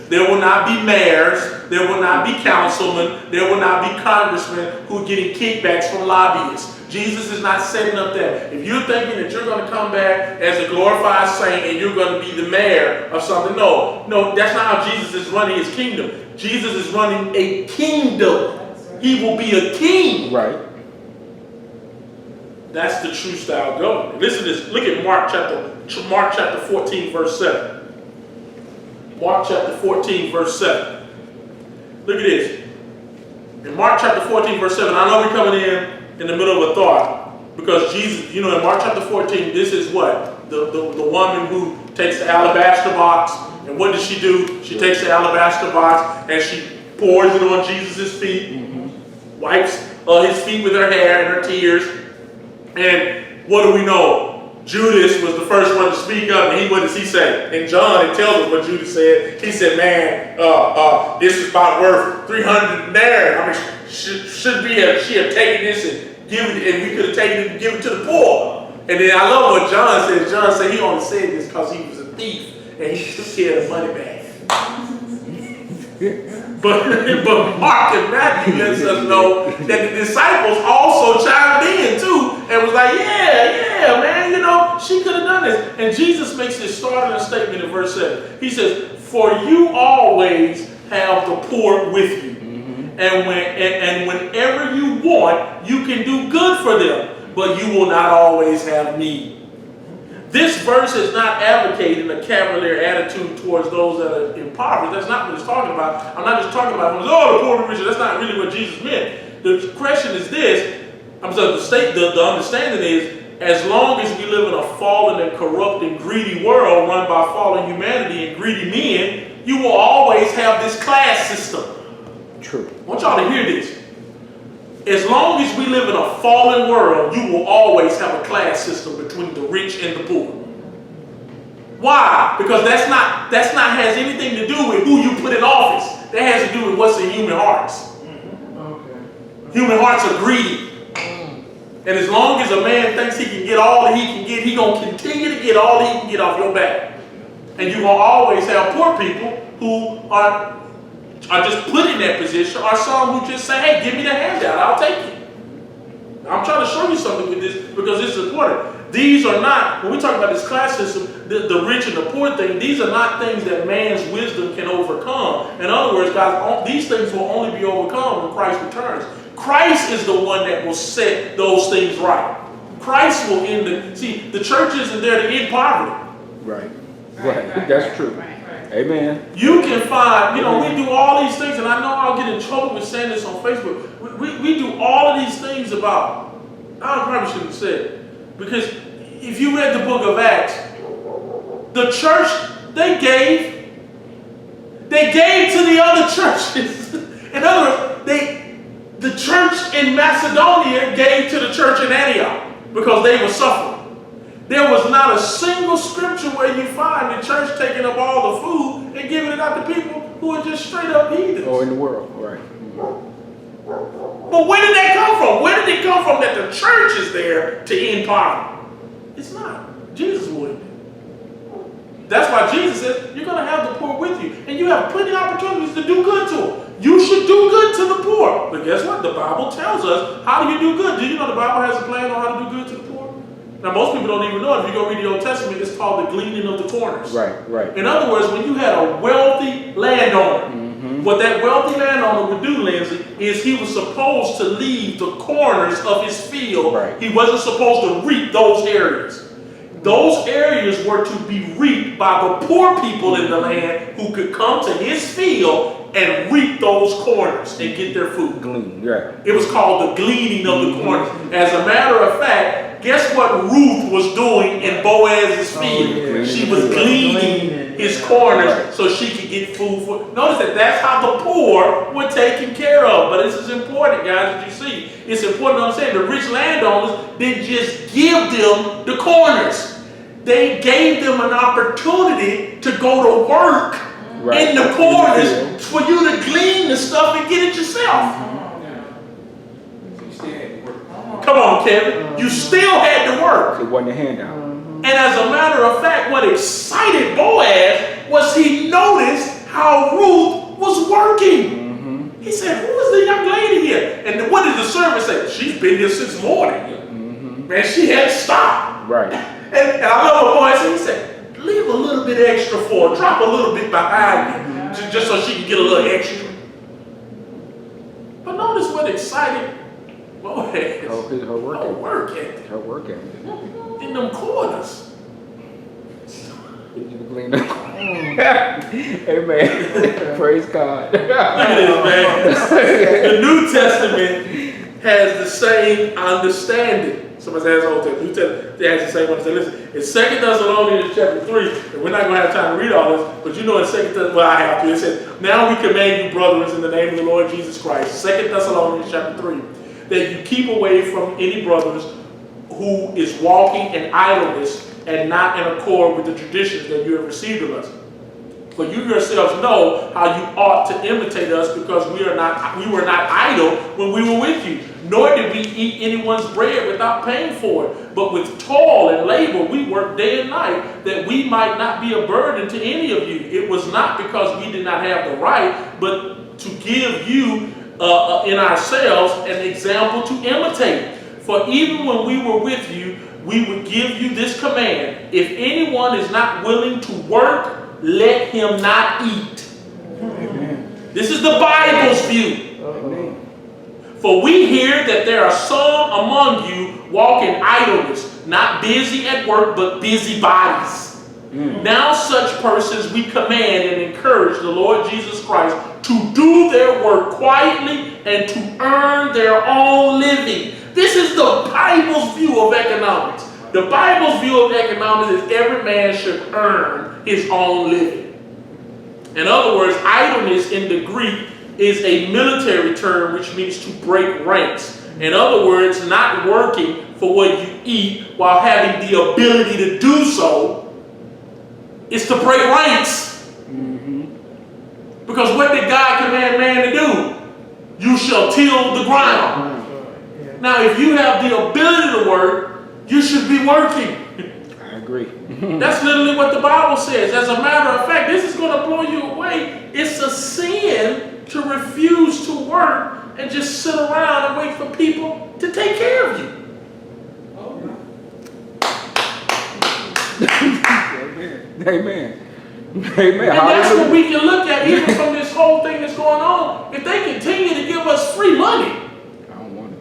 There will not be mayors. There will not be councilmen. There will not be congressmen who are getting kickbacks from lobbyists. Jesus is not setting up that. If you're thinking that you're going to come back as a glorified saint and you're going to be the mayor of something, no, that's not how Jesus is running his kingdom. Jesus is running a kingdom. He will be a king. Right. That's the true style of government. Listen to this. Look at Mark chapter 14, verse 7. Mark chapter 14, verse 7. Look at this. In Mark chapter 14, verse 7, I know we're coming in the middle of a thought, because Jesus, in Mark chapter 14, this is what? The woman who takes the alabaster box, and what does she do? She takes the alabaster box and she pours it on Jesus' feet, wipes his feet with her hair and her tears. And what do we know? Judas was the first one to speak up, and what does he say? In John, it tells us what Judas said. He said, man, this is about worth 300 denarii. I mean, should she have taken this and given it, and we could have taken it and given it to the poor? And then I love what John says. John said he only said this because he was a thief, and he took care of the money bag. But Mark and Matthew lets us know that the disciples also chimed in too and was like, yeah, man, she could have done this. And Jesus makes this startling statement in verse 7. He says, for you always have the poor with you. And whenever you want, you can do good for them, but you will not always have need. This verse is not advocating a cavalier attitude towards those that are impoverished. That's not what it's talking about. I'm not just talking about, the poor and rich. That's not really what Jesus meant. The question is this. The understanding is, as long as we live in a fallen and corrupt and greedy world run by fallen humanity and greedy men, you will always have this class system. True. I want y'all to hear this. As long as we live in a fallen world, you will always have a class system between the rich and the poor. Why? Because that's not has anything to do with who you put in office. That has to do with what's in human hearts. Okay. Human hearts are greedy. And as long as a man thinks he can get all that he can get, he's going to continue to get all that he can get off your back. And you're going to always have poor people who are just put in that position, or some who just say, hey, give me the handout, I'll take it. I'm trying to show you something with this because this is important. These are not, when we talk about this class system, the rich and the poor thing, these are not things that man's wisdom can overcome. In other words, guys, these things will only be overcome when Christ returns. Christ is the one that will set those things right. Christ will end it. See, the church isn't there to end poverty. Right. That's true. Amen. You can find, we do all these things, and I know I'll get in trouble with saying this on Facebook. We do all of these things about, I probably shouldn't have said it, because if you read the book of Acts, the church, they gave to the other churches. In other words, the church in Macedonia gave to the church in Antioch because they were suffering. There was not a single scripture where you find the church taking up all the food and giving it out to people who are just straight up heathens. Or in the world, right. But where did that come from? Where did it come from that the church is there to end poverty? It's not. Jesus wouldn't. That's why Jesus says you're going to have the poor with you. And you have plenty of opportunities to do good to them. You should do good to the poor. But guess what? The Bible tells us, how do you do good? Do you know the Bible has a plan on how to do good to the poor? Now, most people don't even know it. If you go read the Old Testament, it's called the gleaning of the corners. Right. In other words, when you had a wealthy landowner, what that wealthy landowner would do, Lindsay, is he was supposed to leave the corners of his field. Right. He wasn't supposed to reap those areas. Those areas were to be reaped by the poor people in the land who could come to his field and reap those corners and get their food. Glean, right. It was called the gleaning of the corners. As a matter of fact, guess what Ruth was doing in Boaz's field? yeah. She was gleaning his corners so she could get food for. Notice that's how the poor were taken care of. But this is important, guys, as you see. It's important to understand the rich landowners didn't just give them the corners. They gave them an opportunity to go to work in the corners for you to glean the stuff and get it yourself. Come on, Kevin. You still had to work. It wasn't a handout. And as a matter of fact, what excited Boaz was he noticed how Ruth was working. He said, who is the young lady here? And what did the servant say? She's been here since morning. Man, she hadn't stopped. Right. And I love what Boaz said. He said, leave a little bit extra for her. Drop a little bit behind you. Just so she can get a little extra. But notice what excited Boaz. Her work ethic. Her work ethic. Her work ethic. In them corners. Amen. Praise God. Look at this, man. The New Testament has the same understanding. Somebody says Old Testament. New Testament has the same understanding. Listen, in 2 Thessalonians chapter 3, and we're not going to have time to read all this, but you know in 2 Thessalonians, well, I have to. It says, now we command you, brothers, in the name of the Lord Jesus Christ, 2 Thessalonians chapter 3, that you keep away from any brothers who is walking in idleness and not in accord with the traditions that you have received of us. For you yourselves know how you ought to imitate us, because we were not idle when we were with you, nor did we eat anyone's bread without paying for it. But with toil and labor we worked day and night, that we might not be a burden to any of you. It was not because we did not have the right, but to give you in ourselves an example to imitate. For even when we were with you, we would give you this command: if anyone is not willing to work, let him not eat. Amen. This is the Bible's view. Amen. For we hear that there are some among you walk in idleness, not busy at work, but busy bodies. Now such persons we command and encourage the Lord Jesus Christ to do their work quietly and to earn their own living. This is the Bible's view of economics. The Bible's view of economics is every man should earn his own living. In other words, idleness in the Greek is a military term which means to break ranks. In other words, not working for what you eat while having the ability to do so is to break ranks. Because what did God command man to do? You shall till the ground. Now, if you have the ability to work, you should be working. I agree. That's literally what the Bible says. As a matter of fact, this is going to blow you away. It's a sin to refuse to work and just sit around and wait for people to take care of you. Amen. Amen. And that's what we can look at even from this whole thing that's going on. If they continue to give us free money, I don't want it.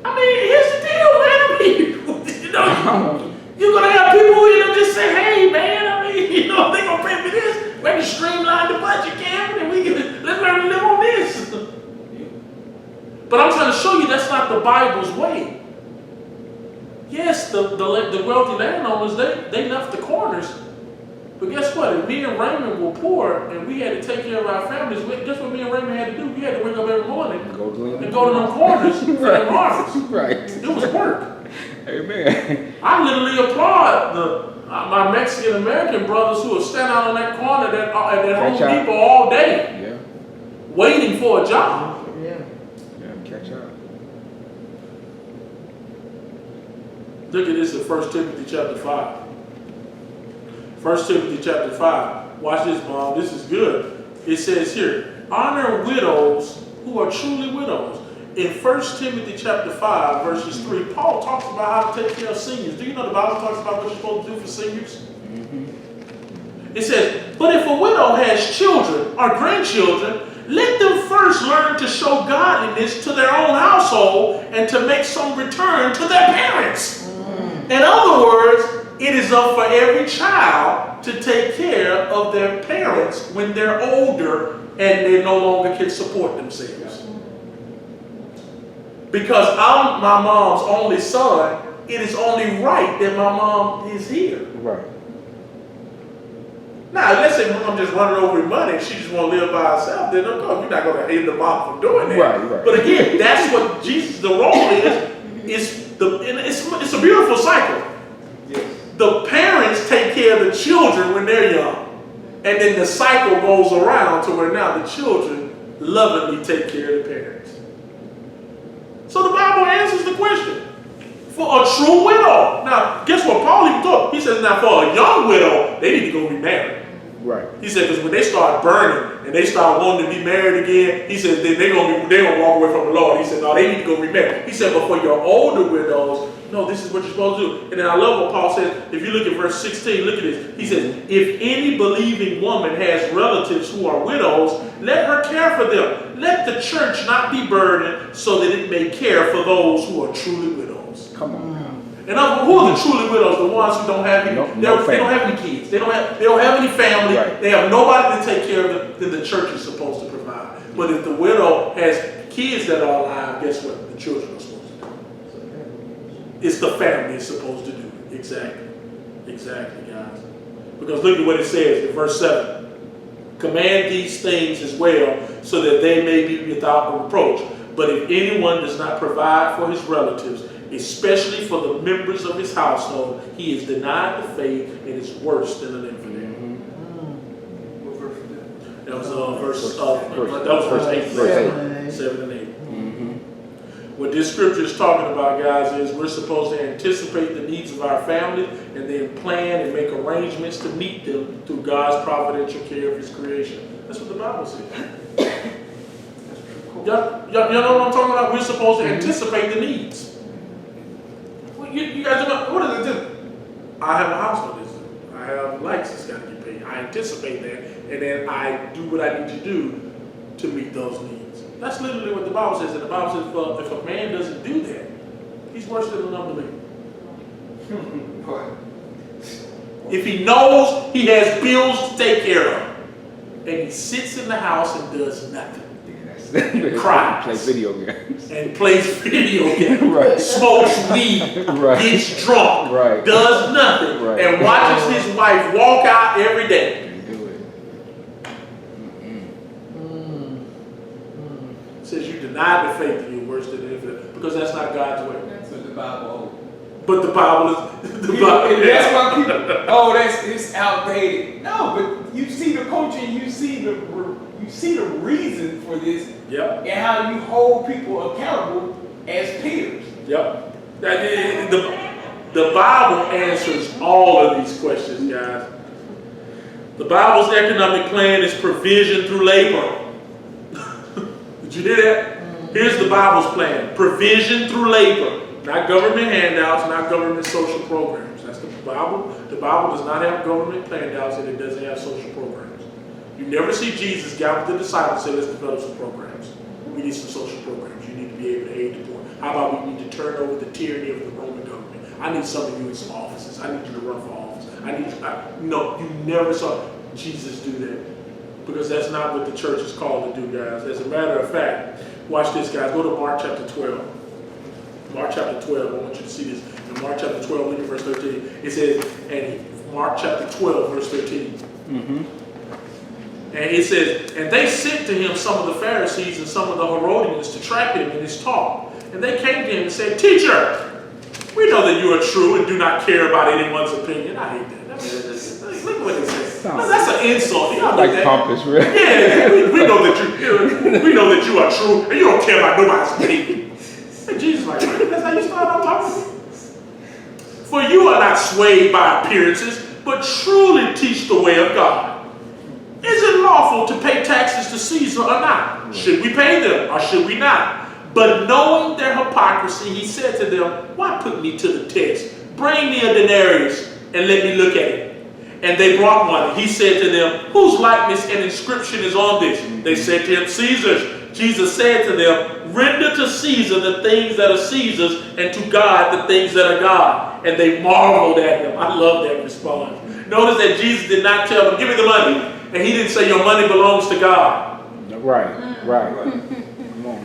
I mean, here's the deal, man. I mean, you know, you're going to have people who just say, hey, man, I mean, you know, they're going to pay for this. We can streamline the budget, Kevin, and we can, let's learn to live on this. But I'm trying to show you that's not the Bible's way. Yes, the wealthy landowners, they left the corners. But guess what? If me and Raymond were poor and we had to take care of our families, guess what me and Raymond had to do? We had to wake up every morning and go to them corners for them harvest. Right. It was work. Amen. I literally applaud my Mexican American brothers who are standing out on that corner at Home Depot all day, waiting for a job. Yeah. Catch up. Look at this in 1 Timothy chapter 5. 1 Timothy chapter 5. Watch this, Mom. This is good. It says here, honor widows who are truly widows. In 1 Timothy chapter 5, verses 3, Paul talks about how to take care of seniors. Do you know the Bible talks about what you're supposed to do for seniors? It says, but if a widow has children or grandchildren, let them first learn to show godliness to their own household and to make some return to their parents. In other words, it is up for every child to take care of their parents when they're older and they no longer can support themselves. Because I'm my mom's only son, it is only right that my mom is here. Right. Now, let's say mom just running over with money and she just want to live by herself, then no, you're not going to hate the mom for doing that. Right. But again, that's what Jesus, the role is. It's a beautiful cycle. Yes. The parents take care of the children when they're young. And then the cycle goes around to where now the children lovingly take care of the parents. So the Bible answers the question. For a true widow. Now, guess what Paul even told? He says, now for a young widow, they need to go remarry. Right. He said, because when they start burning and they start wanting to be married again, he said they're gonna walk away from the Lord. He said, no, they need to go remarry. He said, but for your older widows, no, this is what you're supposed to do. And then I love what Paul says. If you look at verse 16, look at this. He says, if any believing woman has relatives who are widows, let her care for them. Let the church not be burdened, so that it may care for those who are truly widows. Come on. And who are the truly widows? The ones who don't have any. They don't have any kids. They don't have any family. Right. They have nobody to take care of them. Then the church is supposed to provide. But if the widow has kids that are alive, guess what? The children are supposed to do. It's the family is supposed to do it. Exactly, guys. Because look at what it says in verse 7. Command these things as well, so that they may be without reproach. But if anyone does not provide for his relatives, especially for the members of his household, he is denied the faith and is worse than an infidel. What verse is that? That was verse 8. 7 and 8. What this scripture is talking about, guys, is we're supposed to anticipate the needs of our family and then plan and make arrangements to meet them through God's providential care of his creation. That's what the Bible says. Y'all know what I'm talking about? We're supposed to anticipate the needs. You guys know, what does it do? I have a house with this. I have lights that's got to get paid. I anticipate that, and then I do what I need to do to meet those needs. That's literally what the Bible says. And the Bible says, if a man doesn't do that, he's worse than an unbeliever. If he knows he has bills to take care of, and he sits in the house and does nothing, and cries, plays video games, Right. smokes weed, Right. gets drunk, Right. does nothing, Right. and watches his wife walk out every day. Says you deny the faith and you're worse than an infidel, because that's not God's way. That's what the Bible holds. But the Bible is the Bible. And that's why people, it's outdated. No, but you see the culture and you see the reason for this. Yep. And how you hold people accountable as peers. Yep. The Bible answers all of these questions, guys. The Bible's economic plan is provision through labor. Did you hear that? Here's the Bible's plan. Provision through labor. Not government handouts, not government social programs. That's the Bible. The Bible does not have government handouts and it doesn't have social programs. You never see Jesus gather with the disciples and say, let's develop some programs. We need some social programs. You need to be able to aid the poor. How about we need to turn over the tyranny of the Roman government? I need some of you in some offices. I need you to run for office. No, you never saw Jesus do that. Because that's not what the church is called to do, guys. As a matter of fact, watch this, guys. Go to Mark chapter 12. Mark chapter 12, I want you to see this. In Mark chapter 12, look at verse 13. It says, and Mark chapter 12, verse 13. And it says, and they sent to him some of the Pharisees and some of the Herodians to trap him in his talk. And they came to him and said, Teacher, we know that you are true and do not care about anyone's opinion. I hate that. Look at what it says. That's an insult. Y'all Like that? pompous, really. Yeah, we know that you are true and you don't care about nobody's opinion. And Jesus like, that's how you start out talking? For you are not swayed by appearances, but truly teach the way of God. Is it lawful to pay taxes to Caesar or not? Should we pay them or should we not? But knowing their hypocrisy, he said to them, why put me to the test? Bring me a denarius and let me look at it. And they brought one. He said to them, whose likeness and inscription is on this? They said to him, Caesar's. Jesus said to them, render to Caesar the things that are Caesar's, and to God the things that are God. And they marveled at him. I love that response. Notice that Jesus did not tell them, give me the money. And he didn't say your money belongs to God. Right.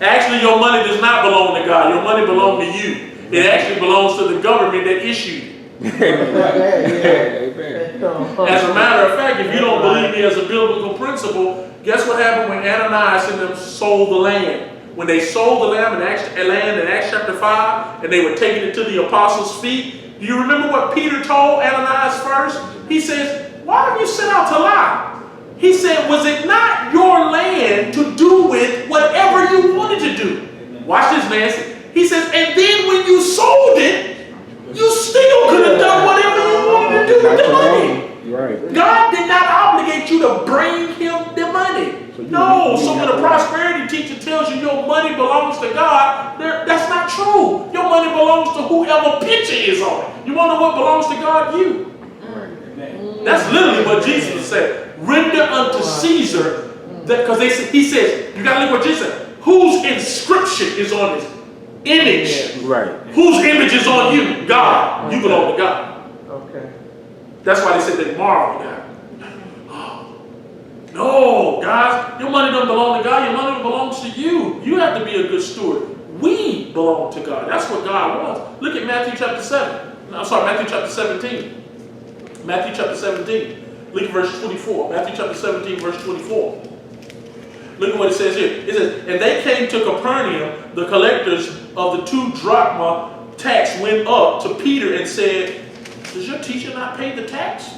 Actually, your money does not belong to God. Your money belongs to you. It actually belongs to the government that issued it. As a matter of fact, if you don't believe me as a biblical principle, guess what happened when Ananias and them sold the land? When they sold the land in Acts chapter 5, and they were taking it to the apostles' feet, do you remember what Peter told Ananias first? He says, why have you set out to lie? He said, was it not your land to do with whatever you wanted to do? Watch this, Nancy. He says, and then when you sold it, you still could have done whatever you wanted to do with the money. Right. God did not obligate you to bring him the money. No, so when a prosperity teacher tells you your money belongs to God, that's not true. Your money belongs to whoever picture is on it. You want to know what belongs to God? You. That's literally what Jesus said. Render unto Caesar, because he says, you got to look what Jesus said. Whose inscription is on his image? Right. Whose image is on you? God. You belong to God. Okay. That's why they said they marveled at. No, guys, your money doesn't belong to God. Your money belongs to you. You have to be a good steward. We belong to God. That's what God wants. Look at Matthew chapter 17. Matthew chapter 17. Look at verse 24. Matthew chapter 17, verse 24. Look at what it says here. It says, and they came to Capernaum. The collectors of the 2 drachma tax went up to Peter and said, does your teacher not pay the tax?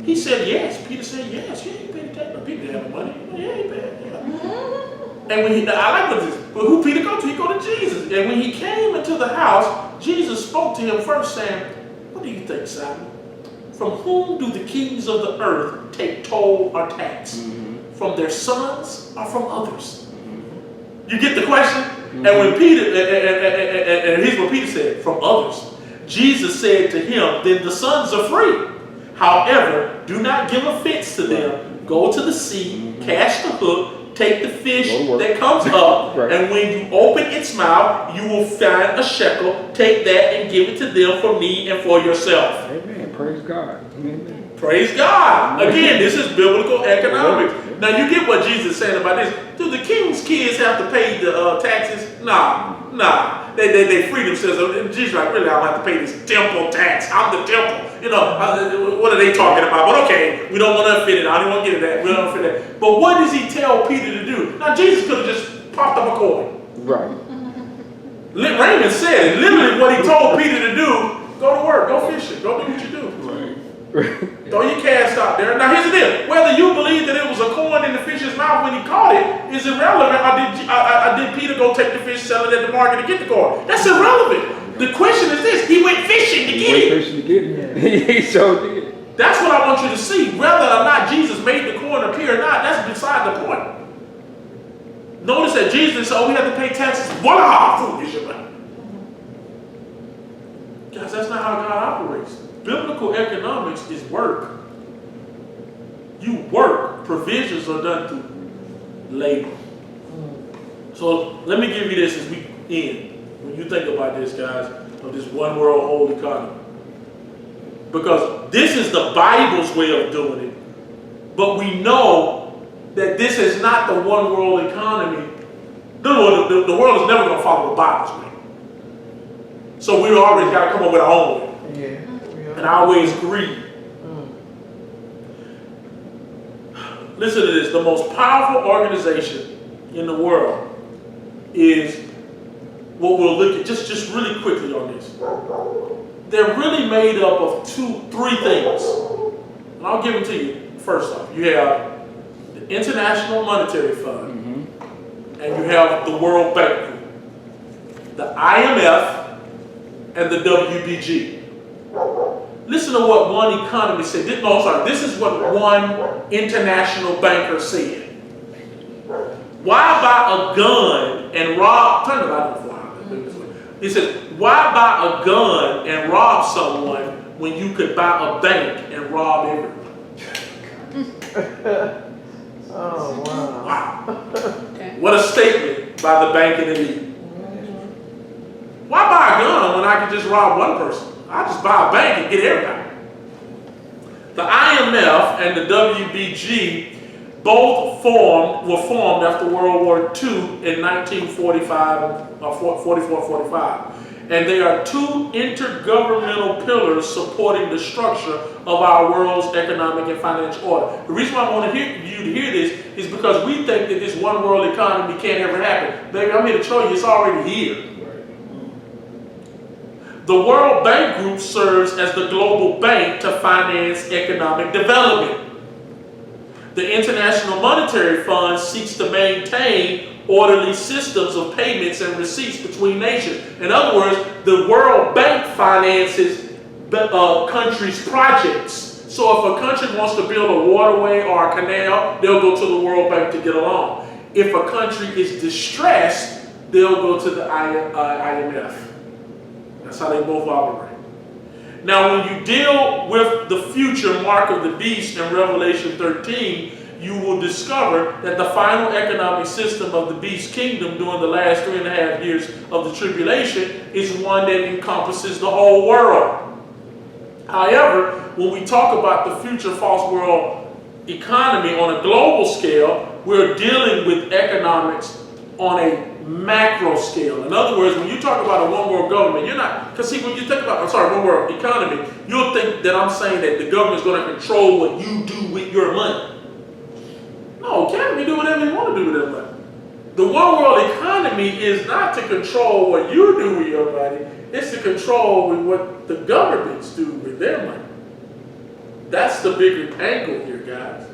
He said, yes. Peter said, yes. Yeah, he paid the tax. But Peter didn't have money. Yeah, he paid it. Yeah. And when I like what this, but who Peter go to? He go to Jesus. And when he came into the house, Jesus spoke to him first, saying, what do you think, Simon? From whom do the kings of the earth take toll or tax? From their sons or from others? You get the question? And when Peter, and here's what Peter said, from others. Jesus said to him, then the sons are free. However, do not give offense to them. Go to the sea, cast the hook, take the fish that comes up, and when you open its mouth, you will find a shekel. Take that and give it to them for me and for yourself. Amen. Praise God. Amen. Praise God. Again, this is biblical economics. Now, you get what Jesus is saying about this. Do the king's kids have to pay the taxes? Nah. They free themselves. And Jesus like, really, I don't have to pay this temple tax. I'm the temple. You know, what are they talking about? But okay, we don't want to offend it. I don't want to get into that. We don't offend that. But what does he tell Peter to do? Now, Jesus could have just popped up a coin. Right. Raymond said it. Literally what he told Peter to do, go to work, go fishing, go do what you do. Throw your cast out there. Now here's the deal. Whether you believe that it was a coin in the fish's mouth when he caught it is irrelevant. Or did Peter go take the fish, sell it at the market and get the coin? That's irrelevant. The question is this. He went fishing to get it. He so did. That's what I want you to see. Whether or not Jesus made the coin appear or not, that's beside the point. Notice that Jesus said, oh, we have to pay taxes. Voila, food is your money. Guys, that's not how God operates. Biblical economics is work. You work. Provisions are done through labor. So let me give you this as we end. When you think about this, guys, of this one world whole economy. Because this is the Bible's way of doing it. But we know that this is not the one world economy. The world is never going to follow the Bible's way. So we already got to come up with our own way. Yeah. And our way is greed. Listen to this. The most powerful organization in the world is what we'll look at just really quickly on this. They're really made up of 3 things. And I'll give them to you. First off, you have the International Monetary Fund, and you have the World Bank Group, the IMF, and the WBG. Listen to what one economist said. This is what one international banker said. Why buy a gun and rob? Turn the light on for He says, why buy a gun and rob someone when you could buy a bank and rob everyone? Oh, wow. Wow. Okay. What a statement by the banking elite. Why buy a gun when I can just rob one person? I just buy a bank and get everybody. The IMF and the WBG both were formed after World War II in 1945, 44-45. And they are two intergovernmental pillars supporting the structure of our world's economic and financial order. The reason why I want you to hear this is because we think that this one world economy can't ever happen. Baby, I'm here to show you it's already here. The World Bank Group serves as the global bank to finance economic development. The International Monetary Fund seeks to maintain orderly systems of payments and receipts between nations. In other words, the World Bank finances countries' projects. So if a country wants to build a waterway or a canal, they'll go to the World Bank to get along. If a country is distressed, they'll go to the IMF. That's how they both operate. Now, when you deal with the future mark of the beast in Revelation 13, you will discover that the final economic system of the beast kingdom during the last 3.5 years of the tribulation is one that encompasses the whole world. However, when we talk about the future false world economy on a global scale, we're dealing with economics on a macro scale. In other words, when you talk about a one world government, you're not, because see, when you think about, one world economy, you'll think that I'm saying that the government's going to control what you do with your money. No, can we do whatever you want to do with that money? The one world economy is not to control what you do with your money, it's to control with what the governments do with their money. That's the bigger angle here, guys.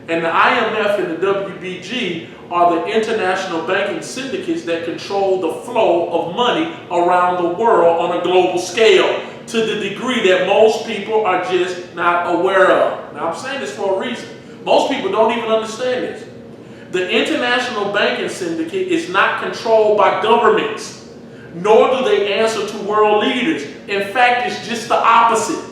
And the IMF and the WBG are the international banking syndicates that control the flow of money around the world on a global scale to the degree that most people are just not aware of. Now, I'm saying this for a reason. Most people don't even understand this. The international banking syndicate is not controlled by governments, nor do they answer to world leaders. In fact, it's just the opposite.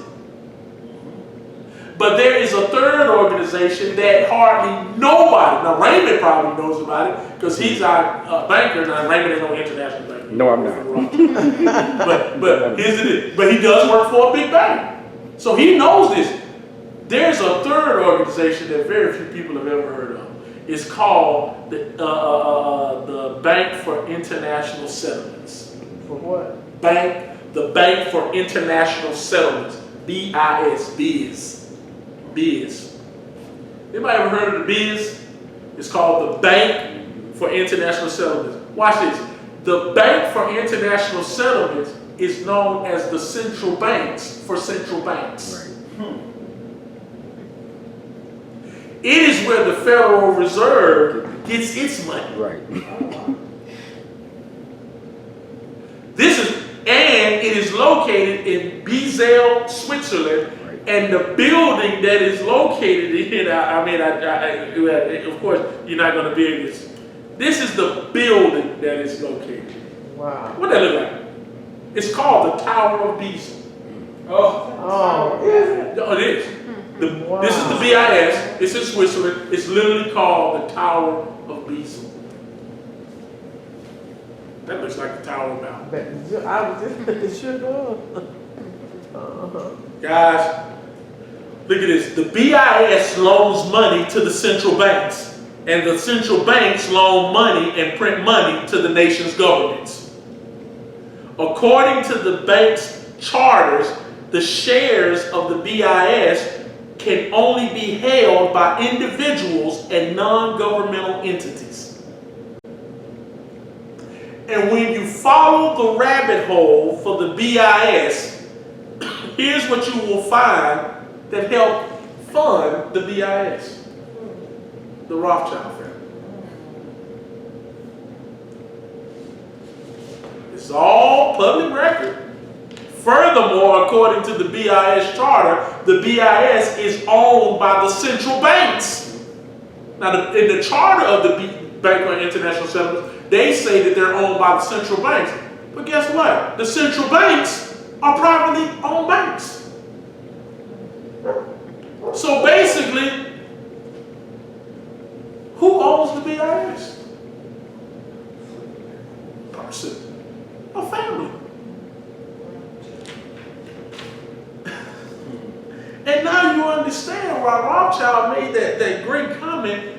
But there is a third organization that hardly nobody, now Raymond probably knows about it because he's our banker. Now Raymond ain't no international banker. No, I'm not. but he does work for a big bank. So he knows this. There's a third organization that very few people have ever heard of. It's called the Bank for International Settlements. For what? The Bank for International Settlements. BIS. BIS. Anybody ever heard of the BIS? It's called the Bank for International Settlements. Watch this. The Bank for International Settlements is known as the central banks for central banks. Right. It is where the Federal Reserve gets its money. Right. And it is located in Basel, Switzerland. And the building that is located in, of course, you're not going to be able to. This is the building that is located. Wow. What that look like? It's called the Tower of Basel. Oh, is it? Oh, it is. This is the BIS. It's in Switzerland. It's literally called the Tower of Basel. That looks like the Tower of Babel. I was just, it sure does. Guys, look at this. The BIS loans money to the central banks, and the central banks loan money and print money to the nation's governments. According to the bank's charters, the shares of the BIS can only be held by individuals and non-governmental entities. And when you follow the rabbit hole for the BIS, here's what you will find that helped fund the BIS. The Rothschild family. It's all public record. Furthermore, according to the BIS charter, the BIS is owned by the central banks. Now, in the charter of the Bank for International Settlements, they say that they're owned by the central banks. But guess what? The central banks are privately owned banks. So basically, who owns the BIS? understand why Rothschild made that great comment.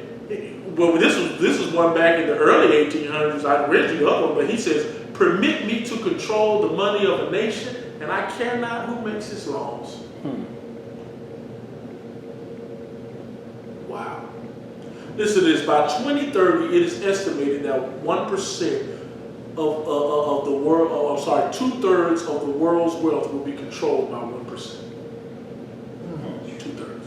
Well, this was one back in the early 1800s. I read you the other one, but he says, "Permit me to control the money of a nation, and I care not who makes its laws." Wow. Listen to this. By 2030, it is estimated that 1% of the world, 2/3 of the world's wealth will be controlled by 1%. 2/3.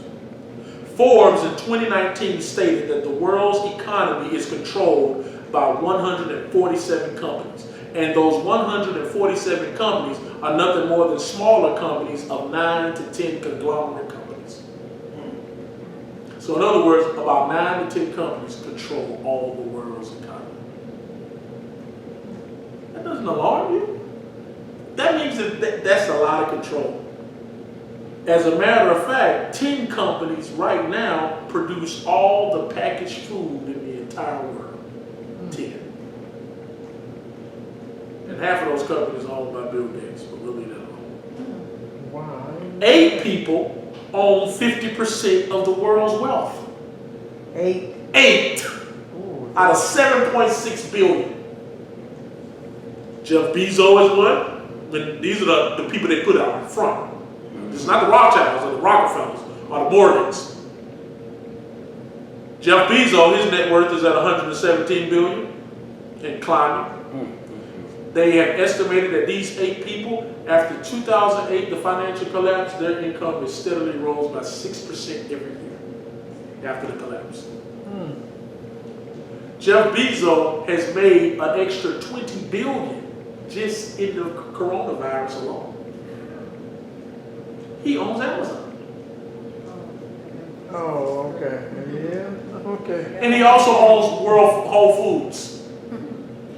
Forbes in 2019 stated that the world's economy is controlled by 147 companies. And those 147 companies are nothing more than smaller companies of 9 to 10 conglomerate companies. So in other words, about 9 to 10 companies control all the world's economy. That doesn't alarm you? That means that's a lot of control. As a matter of fact, 10 companies right now produce all the packaged food in the entire world. 10. And half of those companies are owned by Bill Gates, but we'll leave that alone. Wow. 8 people own 50% of the world's wealth. 8. 8 Ooh. out of 7.6 billion. Jeff Bezos is one. But these are the people they put out in front. This is not the Rothschilds or the Rockefellers or the Morgans. Jeff Bezos, his net worth is at 117 billion and climbing. They have estimated that these 8 people, after 2008, the financial collapse, their income has steadily rose by 6% every year after the collapse. Jeff Bezos has made an extra 20 billion just in the coronavirus alone. He owns Amazon. Oh, okay. Yeah. Okay. And he also owns World Whole Foods.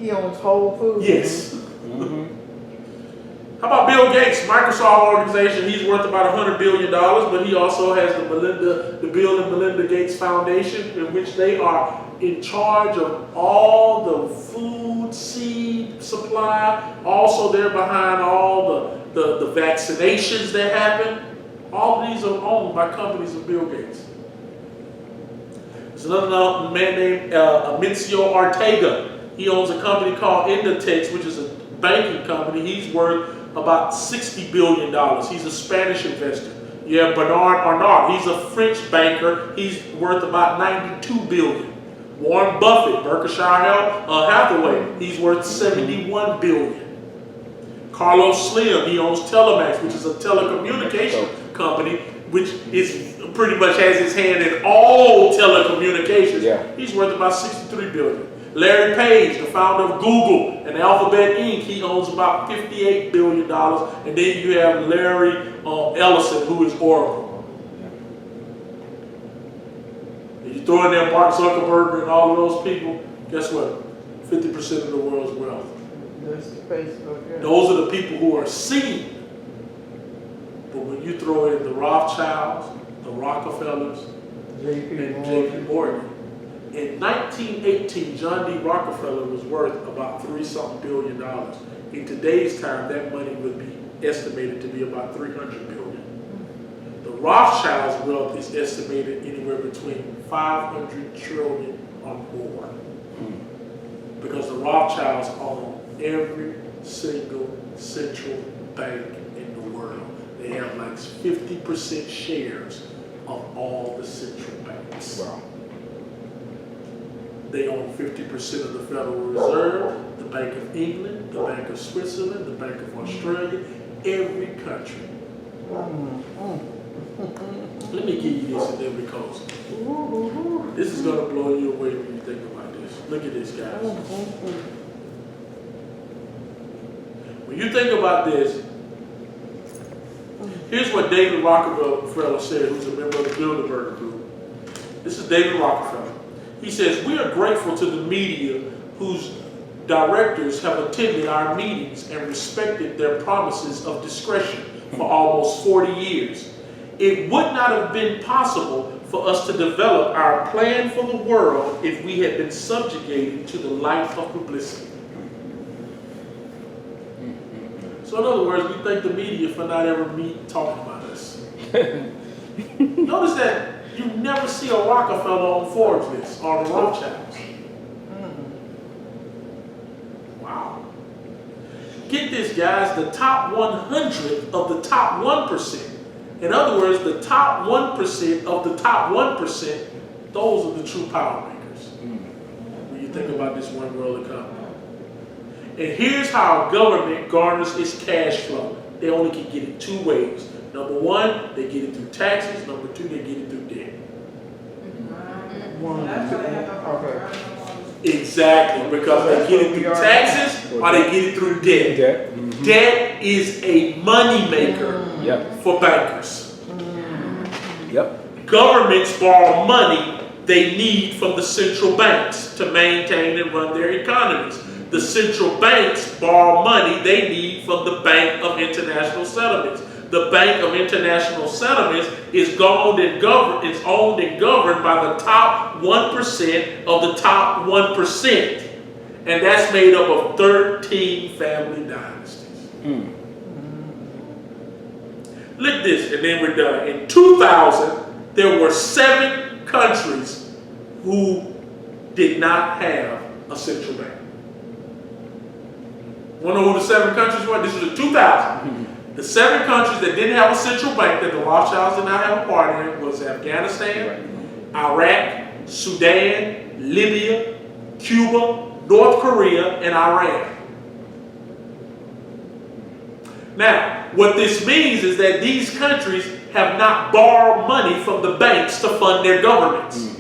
He owns Whole Foods. Yes. How about Bill Gates, Microsoft organization? He's worth about $100 billion, but he also has the Bill and Melinda Gates Foundation, in which they are in charge of all the food, seed supply. Also, they're behind all the vaccinations that happen. All of these are owned by companies of Bill Gates. There's another man named Amancio Ortega. He owns a company called Inditex, which is a banking company. He's worth about $60 billion. He's a Spanish investor. You have Bernard Arnault. He's a French banker. He's worth about $92 billion. Warren Buffett, Berkshire Hathaway. He's worth $71 billion. Carlos Slim, he owns Telemax, which is a telecommunication company, which is pretty much has his hand in all telecommunications. Yeah. He's worth about $63 billion. Larry Page, the founder of Google and Alphabet Inc., he owns about $58 billion. And then you have Larry Ellison, who is Oracle. If you throw in there Mark Zuckerberg and all of those people, guess what? 50% of the world's wealth. That's Facebook. Yeah. Those are the people who are seen. But when you throw in the Rothschilds, the Rockefellers, JP and JP Morgan, in 1918, John D. Rockefeller was worth about $3-something billion. In today's time, that money would be estimated to be about $300 billion. The Rothschilds' wealth is estimated anywhere between $500 trillion or more. Because the Rothschilds own every single central bank in the world. They have like 50% shares of all the central banks. Wow. They own 50% of the Federal Reserve, the Bank of England, the Bank of Switzerland, the Bank of Australia, every country. Let me give you this and then we close. This is going to blow you away when you think about this. Look at this, guys. When you think about this, here's what David Rockefeller said, who's a member of the Bilderberg Group. This is David Rockefeller. He says, "We are grateful to the media whose directors have attended our meetings and respected their promises of discretion for almost 40 years. It would not have been possible for us to develop our plan for the world if we had been subjugated to the life of publicity." So in other words, we thank the media for not ever talking about us. Notice that you never see a Rockefeller on Forbes list or the Rothschilds. Wow. Get this, guys, the top 100 of the top 1%. In other words, the top 1% of the top 1%, those are the true power makers. When you think about this one world economy. And here's how government garners its cash flow. They only can get it two ways. Number one, they get it through taxes. Number two, they get it through debt. Okay. Exactly, because they get it through taxes or they get it through debt. Debt is a money maker for bankers. Governments borrow money they need from the central banks to maintain and run their economies. The central banks borrow money they need from the Bank of International Settlements. The Bank of International Settlements is owned and governed by the top 1% of the top 1%. And that's made up of 13 family dynasties. Look at this, and then we're done. In 2000, there were 7 countries who did not have a central bank. Want to know who the 7 countries were? This was in 2000. The 7 countries that didn't have a central bank that the Rothschilds did not have a part in was Afghanistan, Iraq, Sudan, Libya, Cuba, North Korea, and Iran. Now, what this means is that these countries have not borrowed money from the banks to fund their governments.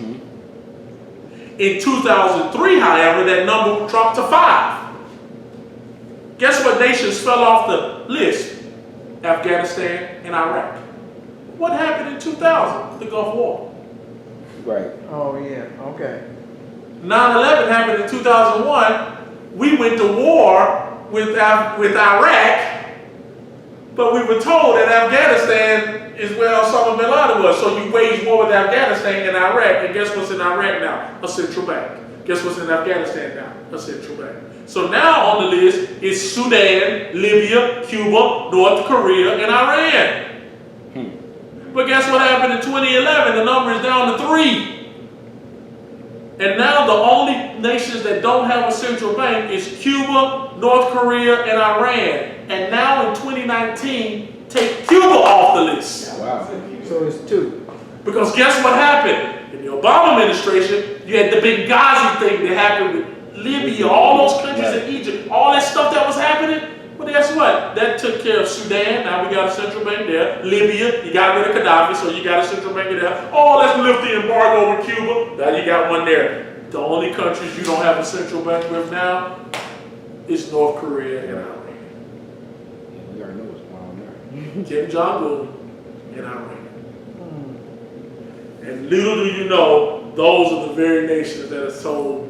In 2003, however, that number dropped to 5. Guess what nations fell off the list? Afghanistan and Iraq. What happened in 2000? The Gulf War. Right. Oh, yeah, okay. 9/11 happened in 2001. We went to war with Iraq, but we were told that Afghanistan is where Osama bin Laden was. So you wage war with Afghanistan and Iraq, and guess what's in Iraq now? A central bank. Guess what's in Afghanistan now? A central bank. So now on the list is Sudan, Libya, Cuba, North Korea, and Iran. But guess what happened in 2011? The number is down to 3. And now the only nations that don't have a central bank is Cuba, North Korea, and Iran. And now in 2019, take Cuba off the list. Wow. So it's 2. Because guess what happened? In the Obama administration, you had the Benghazi thing that happened with Libya, all those countries in Egypt, all that stuff that was happening. Well, guess what? That took care of Sudan. Now we got a central bank there. Libya, you got rid of Gaddafi, so you got a central bank there. Oh, let's lift the embargo over Cuba. Now you got one there. The only countries you don't have a central bank with now is North Korea and Iran. We already know what's going on there. Kim Jong-un and Iran. And little do you know, those are the very nations that are told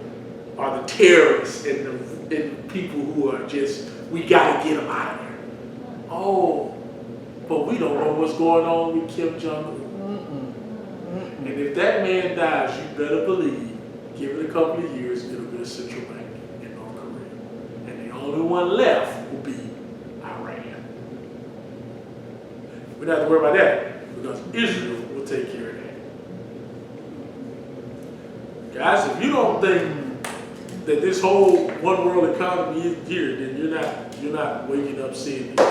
are the terrorists and the people who are just, we got to get them out of there. Oh, but we don't know what's going on with Kim Jong-un. And if that man dies, you better believe, give it a couple of years, it'll be a central bank in North Korea. And the only one left will be Iran. We don't have to worry about that because Israel will take care of that. Guys, if you don't think that this whole one world economy is here, then you're not waking up seeing this.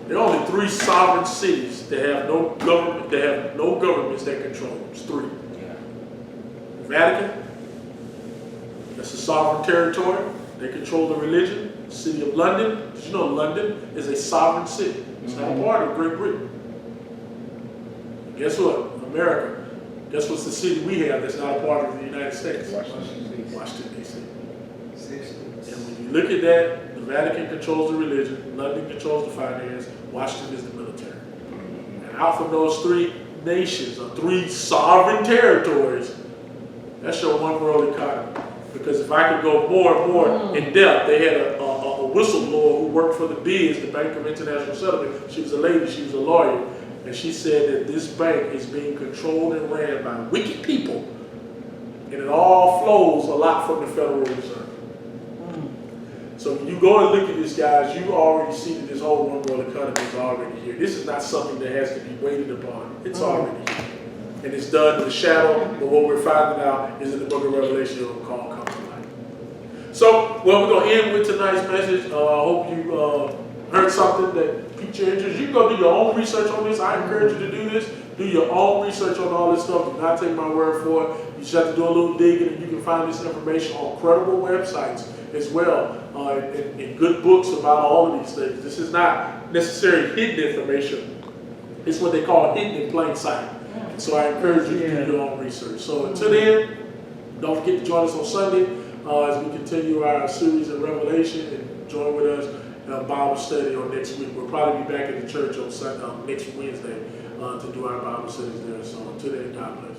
There are only 3 sovereign cities that have no government, that have no governments that control them. It's 3. The Vatican, that's a sovereign territory. They control the religion. The city of London, did you know London is a sovereign city? It's not a part of Great Britain. And guess what? America. Guess what's the city we have that's not a part of the United States? Washington, D.C. And when you look at that, the Vatican controls the religion, London controls the finance, Washington is the military. And out from those 3 nations, or 3 sovereign territories, that's your one world economy. Because if I could go more and more in depth, they had a whistleblower who worked for the BIS, the Bank of International Settlement. She was a lady, she was a lawyer. And she said that this bank is being controlled and ran by wicked people. And it all flows a lot from the Federal Reserve. So when you go and look at this, guys, you already see that this whole one world economy is already here. This is not something that has to be waited upon. It's already here. And it's done in the shadow, but what we're finding out is in the book of Revelation, it will call come to light. So, well, we're going to end with tonight's message. I hope you heard something that piqued your interest. You can go do your own research on this. I encourage you to do this. Do your own research on all this stuff. Do not take my word for it. You just have to do a little digging, and you can find this information on credible websites as well, and good books about all of these things. This is not necessarily hidden information. It's what they call hidden in plain sight. And so I encourage you to do your own research. So until then, don't forget to join us on Sunday as we continue our series in Revelation, and join with us in Bible study on next week. We'll probably be back at the church on next Wednesday to do our Bible studies there. So until then, God bless.